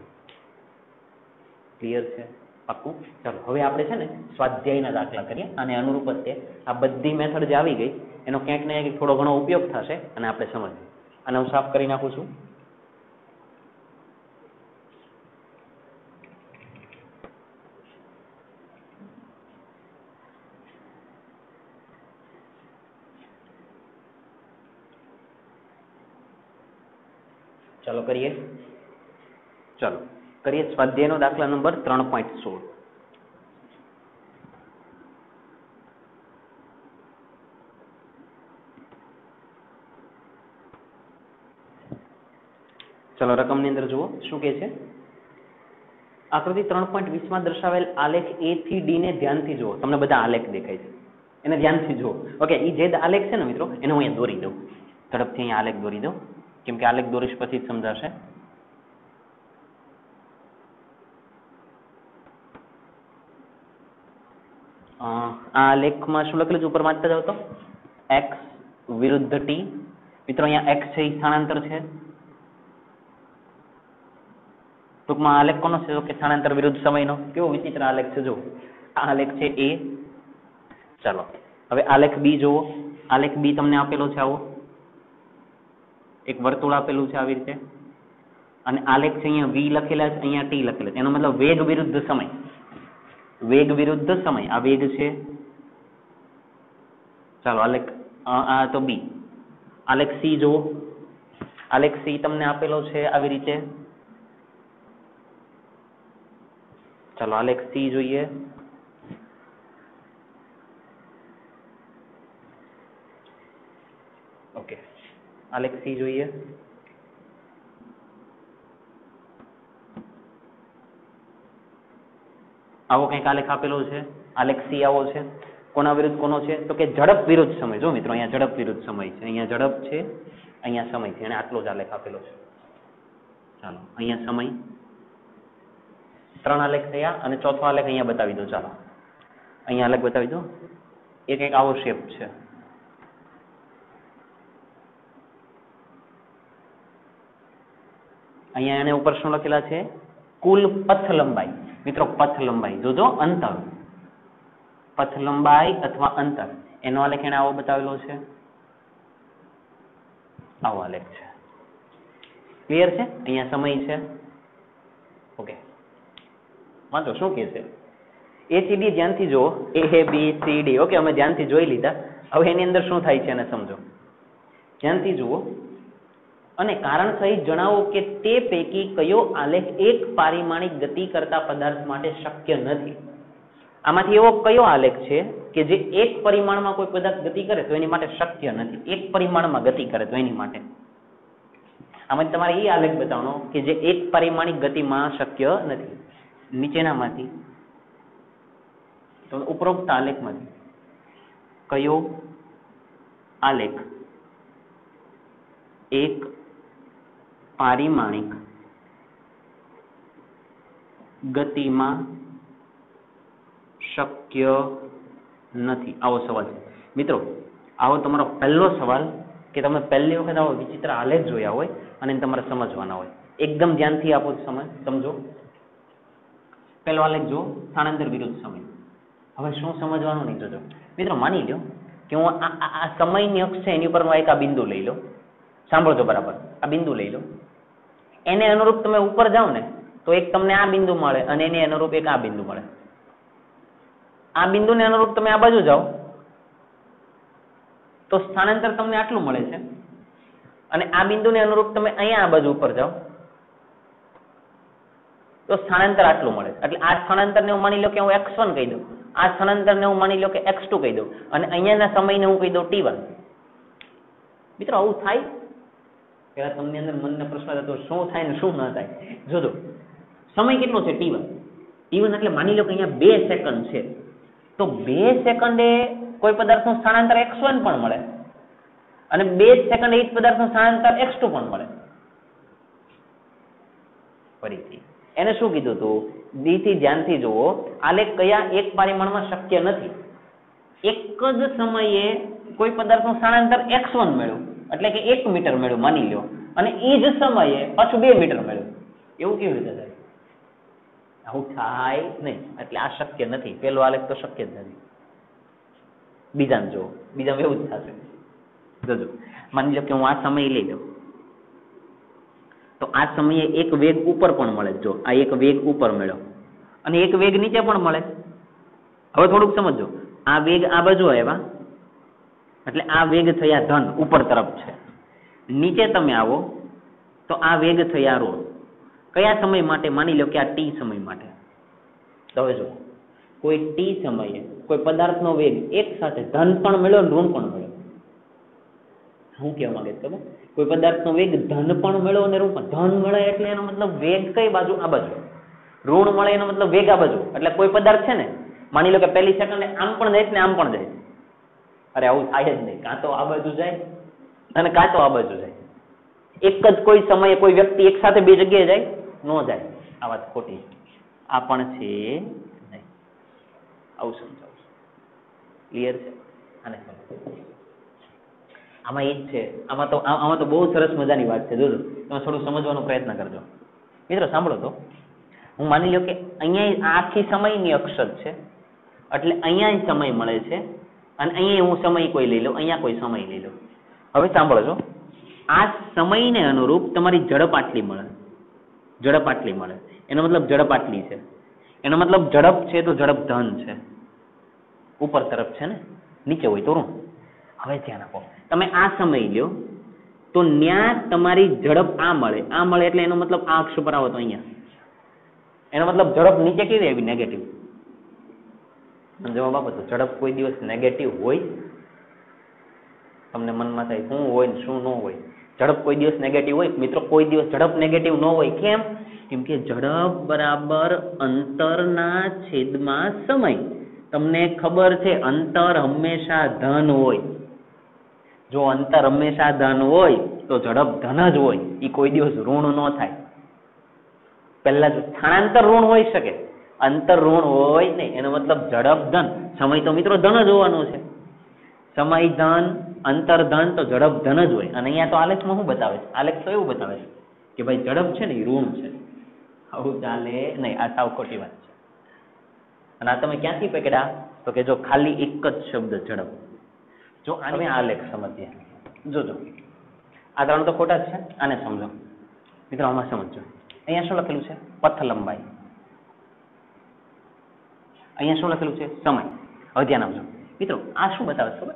ક્લિયર છે? પાક્કું? ચાલો હવે આપણે છે ને સ્વાધ્યાયના દાખલા કરીએ, અને અનુરૂપ જ તે આ બધી મેથડ જે આવી ગઈ એનો ક્યાંક ને ક્યાંક થોડો ઘણો ઉપયોગ થશે અને આપણે સમજીએ. અને હું સાફ કરી નાખું છું. ચાલો કરીએ. ચાલો કરીએ સ્વાધ્યાયનો દાખલા નંબર 3.16. ચાલો રકમની અંદર જુઓ શું કહે છે. આકૃતિ 3.20 માં દર્શાવેલ આલેખ A થી D ને ધ્યાનથી જુઓ. તમને બધા આલેખ દેખાય છે, એને ધ્યાનથી જુઓ. ઓકે, એ જે આલેખ છે ને મિત્રો, એને હું અહીંયા દોરી દઉં. ઝડપથી અહીંયા આલેખ દોરી દઉં, કેમ કે આલેખ દોરીશ પછી જ સમજાશે. આ લેખમાં શું લખેલું છે ઉપર વાંચતા જાવ તો? એક્સ વિરુદ્ધ ટી. મિત્રો અહીંયા એક્સ છે એ સ્થાનાંતર છે. ટૂંકમાં આલેખ કોનો છે? કે સ્થાનાંતર વિરુદ્ધ સમયનો. કેવો વિચિત્ર આલેખ છે, જો આ આલેખ છે એ. ચાલો હવે આલેખ બી જુઓ. આલેખ બી તમને આપેલો છે આવો, એક વર્તુળ આપેલું છે આવી રીતે, અને આલેખ છે અહીંયા વી લખેલા છે, અહીંયા ટી લખેલા છે. એનો મતલબ વેગ વિરુદ્ધ સમય. વેગ વિરુદ્ધ સમય, આ વેગ છે. ચાલો આલેખ આ તો બી. આલેખ સી જુઓ. આલેખ સી તમને આપેલો છે આવી રીતે. ચાલો આલેખ સી જોઈએ. ઓકે, આલેખ સી જોઈએ. આવો કંઈક આલેખ આપેલો છે. આલેખ સી આવો છે. કોના વિરુદ્ધ કોનો છે? તો કે ઝડપ વિરુદ્ધ સમય. જો મિત્રો અહીંયા ઝડપ વિરુદ્ધ સમય છે, અહીંયા ઝડપ છે, અહીંયા સમય છે, અને આટલો જ આલેખ આપેલો છે. ચાલો અહીંયા સમય. 3 આલેખ થયા, અને ચોથો આલેખ અહીંયા બતાવી દો. ચાલો અહીંયા આલેખ બતાવી દો. એ કંઈક આવો શેપ છે. અહીંયા એને ઉપર શું લખેલા છે? કુલ પથ લંબાઈ. મિત્રો પથ લંબાઈ જોજો, અંતર, પથ લંબાઈ અથવા અંતર, એનો આલેખ એને આવો બતાવેલો છે. આવો આલેખ છે. ક્લિયર છે? અહીંયા સમય છે. ઓકે, વાંચો શું કહે છે. ACD ધ્યાનથી જુઓ. ABCD ઓકે, અમે ધ્યાનથી જોઈ લીધા. હવે એની અંદર શું થાય છે એને સમજો. ધ્યાનથી જુઓ અને કારણ સહિત જણાવો કે તે પૈકી કયો આલેખ એક પારિમાણિક ગતિ કરતા પદાર્થ માટે શક્ય નથી. આમાંથી એવો કયો આલેખ છે કે જે એક પરિમાણમાં કોઈ પદાર્થ ગતિ કરે તો એની માટે શક્ય નથી, એક પરિમાણમાં ગતિ કરે તો એની માટે. આમાં તમારે એ આલેખ બતાવવાનો કે જે એક પરિમાણિક ગતિમાં શક્ય નથી. નીચેનામાંથી તો ઉપરોક્ત આલેખમાંથી કયો આલેખ એક પારિમાણિક ગતિમાં શક્ય નથી? આવો સવાલ છે મિત્રો. આવો તમારો પહેલો સવાલ કે તમે પહેલી વખત આવો વિચિત્ર આલેખ જોયા હોય અને તમારે સમજવાના હોય. એકદમ ધ્યાનથી આપો, સમજો. પહેલો આલેખ જો, સ્થાનાંતર વિરુદ્ધ સમય. હવે શું સમજવાનું નહીં જોજો મિત્રો. માની લો કે હું આ સમયની અક્ષ છે એની ઉપર હું એક આ બિંદુ લઈ લો. સાંભળજો બરાબર, આ બિંદુ લઈ લો. એને અનુરૂપ તમે ઉપર જાઓ ને તો એક તમને આ બિંદુ મળે અને એને અનુરૂપ એક આ બિંદુ મળે. આ બિંદુને અનુરૂપ તમે આ બાજુ જાઓ તો સ્થાનાંતર તમને આટલું મળે છે અને આ બિંદુને અનુરૂપ તમે અહીંયા આ બાજુ ઉપર જાઓ તો સ્થાનાંતર આટલું મળે. એટલે આ સ્થાનાંતરને હું માની લો કે હું x1 કહી દઉં, આ સ્થાનાંતરને હું માની લો કે x2 કહી દઉં અને અહીંયાના સમયને હું કહી દઉં t1. મિત્રો આવું થાય? પેલા તમને અંદર મનને પ્રશ્ન થતો શું થાય ને શું ન થાય. જોજો સમય કેટલો છે t1. t1 એટલે માની લો કે અહીંયા 2 સેકન્ડ છે તો 2 સેકન્ડે કોઈ પદાર્થનું સ્થાનાંતર x1 પણ મળે અને 2 સેકન્ડે એ પદાર્થનું સ્થાનાંતર x2 પણ મળે. ફરીથી એને શું કીધું હતું? દીથી ધ્યાનથી જુઓ. આલેખ કયા એક પરિમાણમાં શક્ય નથી? એક જ સમયે કોઈ પદાર્થનું સ્થાનાંતર x1 મેળવ્યું એટલે કે 1 મીટર મેળવ્યું માની લો અને એ જ સમયે પાછું 2 મીટર મેળવ્યું. એવું કેવી રીતે થાય? આવું થાય નહીં. એટલે આ શક્ય નથી. પેલો આલેખ તો શક્ય જ નથી. બીજાને જુઓ, બીજામાં એવું જ થશે. જોજો માની લો કે હું આ સમય લઈ લઉં તો આ સમયે એક વેગ ઉપર પણ મળે. જો આ એક વેગ ઉપર મળ્યો અને એક વેગ નીચે પણ મળે. હવે થોડુંક સમજો. આ વેગ આ બાજુ આવ્યા એટલે આ વેગ થયા ધન, ઉપર તરફ છે. નીચે તમે આવો તો આ વેગ થયા ઋણ. કયા સમય માટે? માની લો કે આ ટી સમય માટે. તો હવે જો કોઈ ટી સમયે કોઈ પદાર્થનો વેગ એક સાથે ધન પણ મળ્યો અને ઋણ પણ મળ્યો. શું કહેવા માંગે છે ખબર? કોઈ પદાર્થનો વેગ ધન પણ મળ્યો અને ઋણ પણ. ધન મળે એટલે એનો મતલબ વેગ કઈ બાજુ? આ બાજુ. ઋણ મળે એનો મતલબ વેગ આ બાજુ. એટલે કોઈ પદાર્થ છે ને માની લો કે પહેલી સેકન્ડે આમ પણ જાય ને આમ પણ જાય. અરે આવું થાય જ નહીં. કાં તો આ બાજુ જાય અને કાં તો આ બાજુ જાય. એક જ કોઈ સમયે કોઈ વ્યક્તિ એક સાથે 2 જગ્યાએ જાય? ન જાય. આ વાત ખોટી. આ પણ છે નહીં. આવું સમજાવું. ક્લિયર છે? આને સમજો. આમાં એ જ છે. આમાં તો બહુ સરસ મજાની વાત છે. જોજો તમે થોડું સમજવાનો પ્રયત્ન કરજો. મિત્રો સાંભળો તો. હું માની લો કે અહીંયા આખી સમયની અક્ષ છે એટલે અહીંયા સમય મળે છે અને અહીંયા હું સમય કોઈ લઈ લઉં, અહીંયા કોઈ સમય લઈ લઉં. હવે સાંભળજો. આ સમયને અનુરૂપ તમારી ઝડપ આટલી મળે. ઝડપ આટલી મળે એનો મતલબ ઝડપ આટલી છે. એનો મતલબ ઝડપ છે તો ઝડપ ધન છે, ઉપર તરફ છે ને, નીચે હોય તો ઋણ. હવે ધ્યાન આપો. તમે આ સમય લ્યો તો ન્યા તમારી ઝડપ આ મળે. આ મળે એટલે એનો મતલબ આ અક્ષ પર આવો તો અહીંયા એનો મતલબ ઝડપ નીચે કેવી આવી? નેગેટિવ. જવાબ આપો તો ઝડપ કોઈ દિવસ નેગેટિવ હોય? તમને મનમાં થાય શું હોય ને શું ન હોય? ઝડપ કોઈ દિવસ નેગેટિવ હોય? મિત્રો કોઈ દિવસ ઝડપ નેગેટિવ ન હોય. કેમ? કેમ કે ઝડપ બરાબર અંતરના છેદમાં સમય. તમને ખબર છે અંતર હંમેશા ધન હોય. જો અંતર હંમેશા ધન હોય તો ઝડપ ધન જ હોય. એ કોઈ દિવસ ઋણ ન થાય. પહેલા જો સ્થાનાંતર ઋણ હોઈ શકે, અંતર ઋણ હોય નહીં. એનો મતલબ ઝડપ ધન. સમય તો મિત્રો ધન જ હોવાનો છે. સમય ધન, અંતર ધન તો ઝડપ ધન જ હોય. અને અહીંયા તો આલેખમાં શું બતાવે છે? આલેખ તો એવું બતાવે છે કે ભાઈ ઝડપ છે ને એ ઋણ છે. આવું ચાલે નહીં. આ સાવ ખોટી વાત છે. અને આ તમે ક્યાંથી પકડ્યા? તો કે જો ખાલી એક જ શબ્દ ઝડપ. જો આને આલેખ સમજીએ. જોજો આ 3 તો ખોટા જ છે. આને સમજો મિત્રો. આમાં સમજો. અહીંયા શું લખેલું છે? પથ લંબાઈ. અહીંયા શું લખેલું છે? સમય. હવે ધ્યાન આપજો મિત્રો, આ શું બતાવે છે ખબર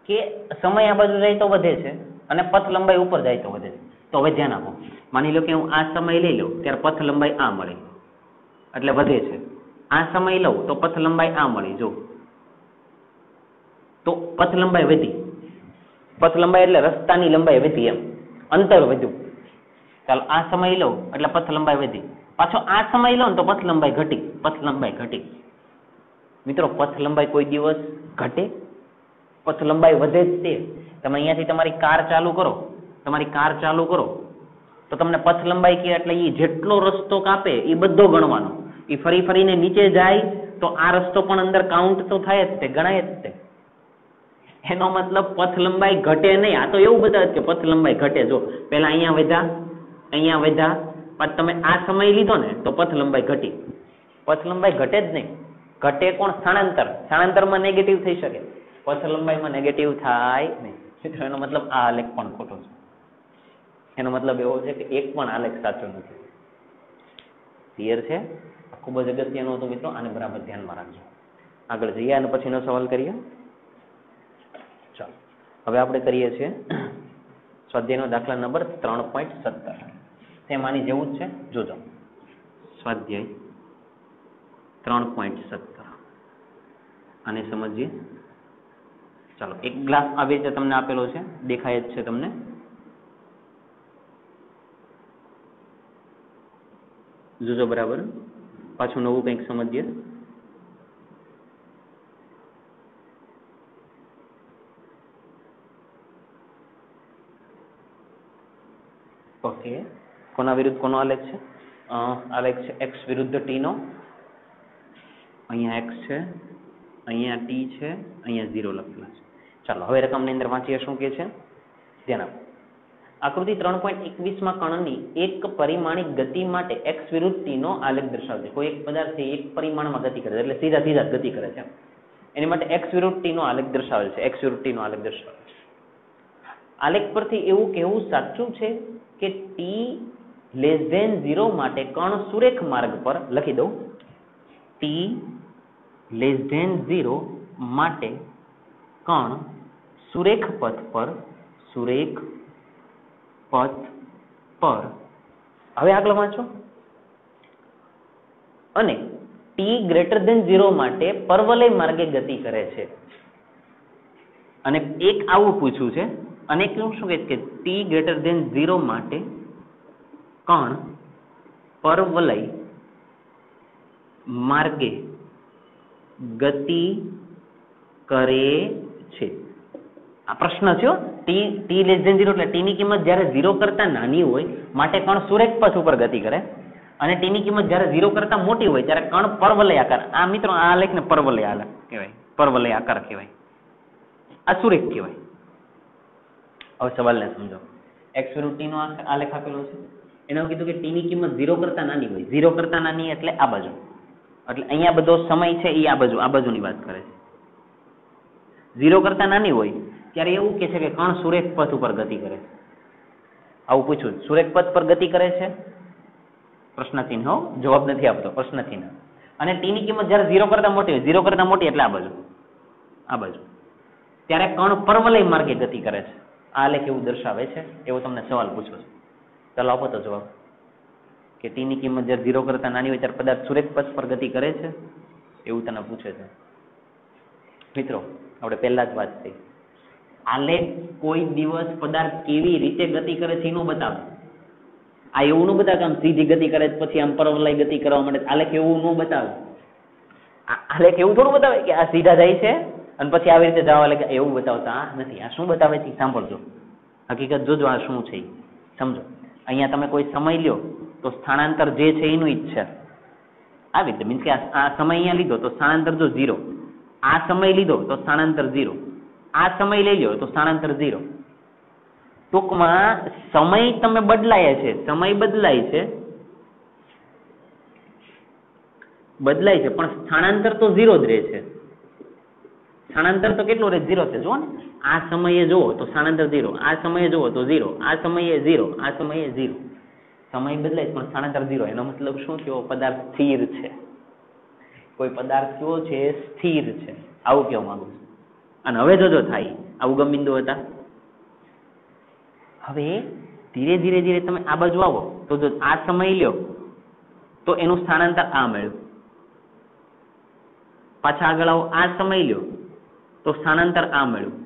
કે સમય આ બાજુ જાય તો વધે છે અને પથ લંબાઈ ઉપર જાય તો વધે છે. તો હવે ધ્યાન આપો, માની લો કે હું આ સમય લઈ લઉં ત્યારે પથ લંબાઈ આ મળે એટલે વધે છે. આ સમય લઉં તો પથ લંબાઈ આ મળી, જો તો પથ લંબાઈ વધી. પથ લંબાઈ એટલે રસ્તાની લંબાઈ વધી, એમ અંતર વધ્યું. ચાલો આ સમય લઉં એટલે પથ લંબાઈ વધી, પાછો આ સમય લો ને તો પથ લંબાઈ ઘટી. પથ લંબાઈ ઘટી. મિત્રો પથ લંબાઈ કોઈ દિવસ ઘટે? પથ લંબાઈ વધે જ તે. તમે અહીંયાથી તમારી કાર ચાલુ કરો તો તમને પથ લંબાઈ કે એટલે એ જેટલો રસ્તો કાપે એ બધો ગણવાનો. એ ફરી ફરીને નીચે જાય તો આ રસ્તો પણ અંદર કાઉન્ટ તો થાય જ તે, ગણાય જ તે. એનો મતલબ પથ લંબાઈ ઘટે નહીં. આ તો એવું બતાવે કે પથ લંબાઈ ઘટે. જો પેલા અહીંયા વધ્યા પછી તમે આ સમય લીધો ને તો પથ લંબાઈ ઘટી. પથ લંબાઈ ઘટે જ નહીં. ઘટે કોણ? સ્થાનાંતરમાં નેગેટિવ થઈ શકે, પથ લંબાઈમાં નેગેટિવ થાય નહીં. મિત્રો એનો મતલબ આ આલેખ પણ ખોટો છે. એનો મતલબ એવો છે કે એક પણ આલેખ સાચો નથી. ક્લિયર છે? ખૂબ જ અગત્યનું હતું મિત્રો, આને બરાબર ધ્યાનમાં રાખજો. આગળ જઈએ અને પછીનો સવાલ કરીએ. ચાલો હવે આપણે કરીએ છીએ સ્વાધ્યાયનો દાખલા નંબર 3.17. તેમ આની જેવું જ છે, જોજો. સ્વાધ્યાય 3.17 આને સમજીએ. ચાલો, એક ગ્લાસ આવી રીતે તમને આપેલો છે, દેખાય જ છે તમને. જોજો બરાબર. પાછું નવું કંઈક સમજીએ. ઓકે, કોના વિરુદ્ધ કોનો આલેખ છે? આલેખ છે x વિરુદ્ધ t નો. અહીંયા x છે, અહીંયા t છે, અહીંયા 0 લખેલા છે. ચાલો હવે રકમની અંદર વાંચીએ શું કે છે, ધ્યાન આપો. આકૃતિ 3.21 માં કણની એક પરિમાણિક ગતિ માટે x વિરુદ્ધ t નો આલેખ દર્શાવે છે. કોઈ એક પદાર્થ છે એક પરિમાણમાં ગતિ કરે છે, એટલે સીધા જ ગતિ કરે છે. એની માટે x વિરુદ્ધ t નો આલેખ દર્શાવે છે. x વિરુદ્ધ t નો આલેખ દર્શાવે છે. આલેખ પરથી એવું કહેવું સાચું છે કે t 0 માટે કણ સુરેખ માર્ગ પર, લખી દઉં, t 0 માટે કણ સુરેખ પથ પર હવે આગળ વાંચો, અને t 0 માટે પરવલય માર્ગે ગતિ કરે છે. અને એક આવું પૂછ્યું છે, અને શું કહે છે કે t 0 માટે કણ પરવલય માર્ગે ગતિ કરે છે. આ પ્રશ્ન છે. t<0 એટલે t ની કિંમત જ્યારે 0 કરતા નાની હોય માટે કણ સુરેખ પથ ઉપર ગતિ કરે, અને t ની કિંમત જ્યારે 0 કરતા મોટી હોય ત્યારે કણ પરવલય આકાર. આ મિત્રો આ આલેખને પરવલય આલેખ કહેવાય, પરવલય આકાર કહેવાય, આ સુરેખ કહેવાય. હવે સવાલને સમજો. x વિરુદ્ધ t નો આલેખ આપેલો છે. એને કીધું કે t ની કિંમત 0 કરતા નાની હોય. 0 કરતા નાની એટલે આ બાજુ, એટલે અહીંયા બધો સમય છે એ આ બાજુની વાત કરે છે. 0 કરતા નાની હોય ત્યારે એવું કે છે કે કણ સુરેખ પથ ઉપર ગતિ કરે. આવું પૂછ્યું, સુરેખ પથ પર ગતિ કરે છે? પ્રશ્ન ચિહ્ન, જવાબ નથી આપતો, પ્રશ્ન ચિહ્ન. અને t ની કિંમત જ્યારે 0 કરતા મોટી હોય, 0 કરતા મોટી એટલે આ બાજુ, ત્યારે કણ પરવલય માર્ગે ગતિ કરે છે. આ આલેખ એવું દર્શાવે છે, એવો તમને સવાલ પૂછ્યો છે. ચાલો આપો તો જવાબ, કે t ની કિંમત જ્યારે 0 કરતા નાની હોય ત્યારે પદાર્થ સુરેખ પથ પર ગતિ કરે છે, એવું તને પૂછે છે. મિત્રો આપણે પહેલા જ વાત થઈ, આલેખ કોઈ દિવસ પદાર્થ કેવી રીતે ગતિ કરે છે એનું બતાવે. આ એવું ન બતાવે કે આમ સીધી ગતિ કરે પછી આમ પરવલય ગતિ કરવા માટે. આલેખ એવું ન બતાવે. આલેખ એવું થોડું બતાવે કે આ સીધા જાય છે અને પછી આવી રીતે જવા લાગે, એવું બતાવતા નથી. આ શું બતાવે છે સાંભળજો, હકીકત જોજો આ શું છે સમજો. અહીંયા તમે કોઈ સમય લ્યો તો સ્થાનાંતર જે છે એનું જ છે. આવી રીતે મીન્સ કે આ સમય અહીંયા લીધો તો સ્થાનાંતર જો 0, આ સમય લીધો તો સ્થાનાંતર 0, આ સમય લઈ લો તો સ્થાનાંતર 0. ટૂંકમાં સમય તમે બદલાય છે, સમય બદલાય છે પણ સ્થાનાંતર તો 0 જ રહે છે. સ્થાનાંતર તો કેટલું રહે? 0 છે. જુઓ ને, આ સમયે જુઓ તો સ્થાનાંતર 0, આ સમયે જુઓ તો 0, આ સમયે 0, આ સમયે 0. સમય બદલાય પણ સ્થાનાંતર 0. એનો મતલબ શું થયો? પદાર્થ સ્થિર છે. કોઈ પદાર્થ કેવો છે? સ્થિર છે, આવું કહેવા માંગુ છું. અને હવે જોજો થાય આ ઉગમ બિંદુ હતા. હવે ધીરે ધીરે ધીરે તમે આ બાજુ આવો તો જો આ સમય લ્યો તો એનું સ્થાનાંતર આ મળ્યું. પાછા આગળ આવો, આ સમય લ્યો તો સ્થાનાંતર આ મળ્યું.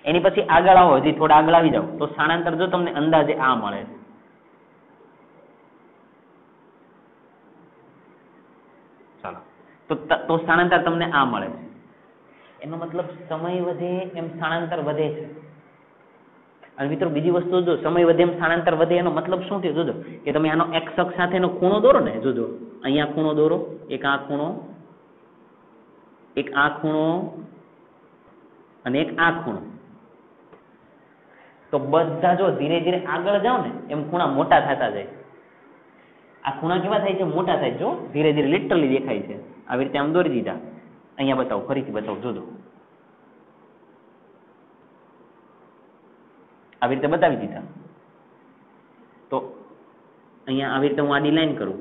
એની પછી આગળ આવો, હજી થોડા આગળ આવી જાઓ તો સ્થાનાંતર જો તમને અંદાજે આ મળે. ચાલો તો સ્થાનાંતર તમને આ મળે છે. એનો મતલબ સમય વધે એમ સ્થાનાંતર વધે છે. અને મિત્રો બીજી વસ્તુ જો સમય વધે એમ સ્થાનાંતર વધે એનો મતલબ શું થયો? જોજો કે તમે આનો x અક્ષ સાથેનો ખૂણો દોરો ને, જોજો અહીંયા ખૂણો દોરો, એક આ ખૂણો, એક આ ખૂણો અને એક આ ખૂણો. તો બધા જો ધીરે ધીરે આગળ જાઓ ને એમ ખૂણા મોટા થતા જાય. આ ખૂણા કેવા થાય છે? મોટા થાય. જો ધીરે ધીરે લિટરલી દેખાય છે. આવી રીતે આમ દોરી દીધા. અહીંયા બતાવો, ફરીથી બતાવો, જોજો આવી રીતે બતાવી દીધા. તો અહીંયા આવી રીતે હું આડી લાઈન કરું,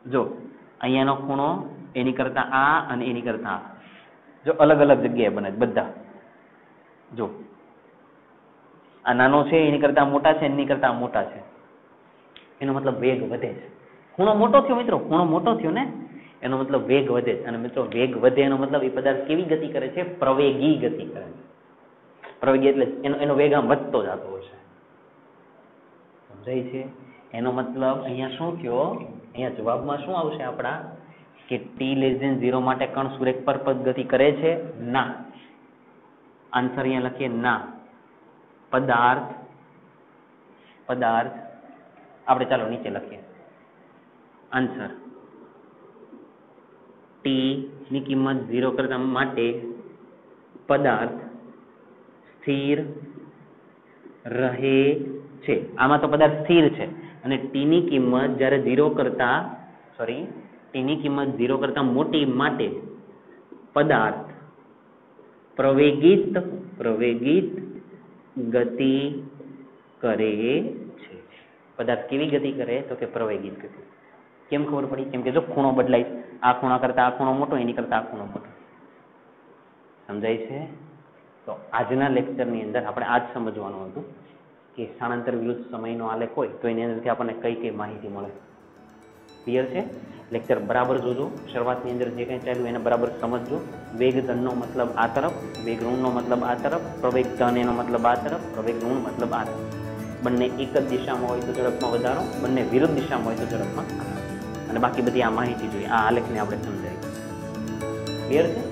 જો અહીંયાનો ખૂણો એની કરતા આ અને એની કરતા આ, જો અલગ અલગ જગ્યાએ બને બધા. જો આ નાનો છે એની કરતા મોટા છે, એની કરતા મોટા છે. એનો મતલબ વેગ વધે છે. ખૂણો મોટો થયો મિત્રો, ખૂણો મોટો થયો ને એનો મતલબ વેગ વધે છે. અને મિત્રો વેગ વધે એનો મતલબ એ પદાર્થ કેવી ગતિ કરે છે? પ્રવેગી ગતિ કરે છે. પ્રવેગી એટલે એનો વેગ આમ વધતો જતો હશે. સમજાય છે? એનો મતલબ અહીંયા શું થયો? અહીંયા જવાબમાં શું આવશે આપણા? કે t<0 માટે કણ સુરેખ પર ગતિ કરે છે? ના. આન્સર અહીંયા લખીએ ના. પદાર્થ આપણે ચાલો નીચે લખીએ આન્સર. t ની કિંમત 0 કરતા માટે પદાર્થ સ્થિર રહે છે. આમાં તો પદાર્થ સ્થિર છે અને t ની કિંમત જ્યારે 0 કરતા મોટી માટે પદાર્થ પ્રવેગિત ગતિ કરે છે. પદાર્થ કેવી ગતિ કરે? તો કે પ્રવેગિત ગતિ. કેમ ખબર પડી? કેમ કે જો ખૂણો બદલાય, આ ખૂણા કરતા આ ખૂણો મોટો, એની કરતા આ ખૂણો મોટો. સમજાય છે? તો આજના લેક્ચરની અંદર આપણે આ જ સમજવાનું હતું કે સ્થાનાંતર વિરુદ્ધ સમયનો આલેખ હોય તો એની અંદરથી આપણને કઈ કઈ માહિતી મળે. ક્લિયર છે? લેક્ચર બરાબર જોજો. શરૂઆતની અંદર જે કંઈ ચાલ્યું એને બરાબર સમજજો. વેગ ધનનો મતલબ આ તરફ, વેગ ઋણનો મતલબ આ તરફ, પ્રવેગ ધન એનો મતલબ આ તરફ, પ્રવેગ ઋણ મતલબ આ તરફ. બંને એક જ દિશામાં હોય તો ઝડપમાં વધારો, બંને વિરુદ્ધ દિશામાં હોય તો ઝડપમાં ઘટાડો. અને બાકી બધી આ માહિતી જોઈએ, આ આલેખને આપણે સમજાય. ક્લિયર છે?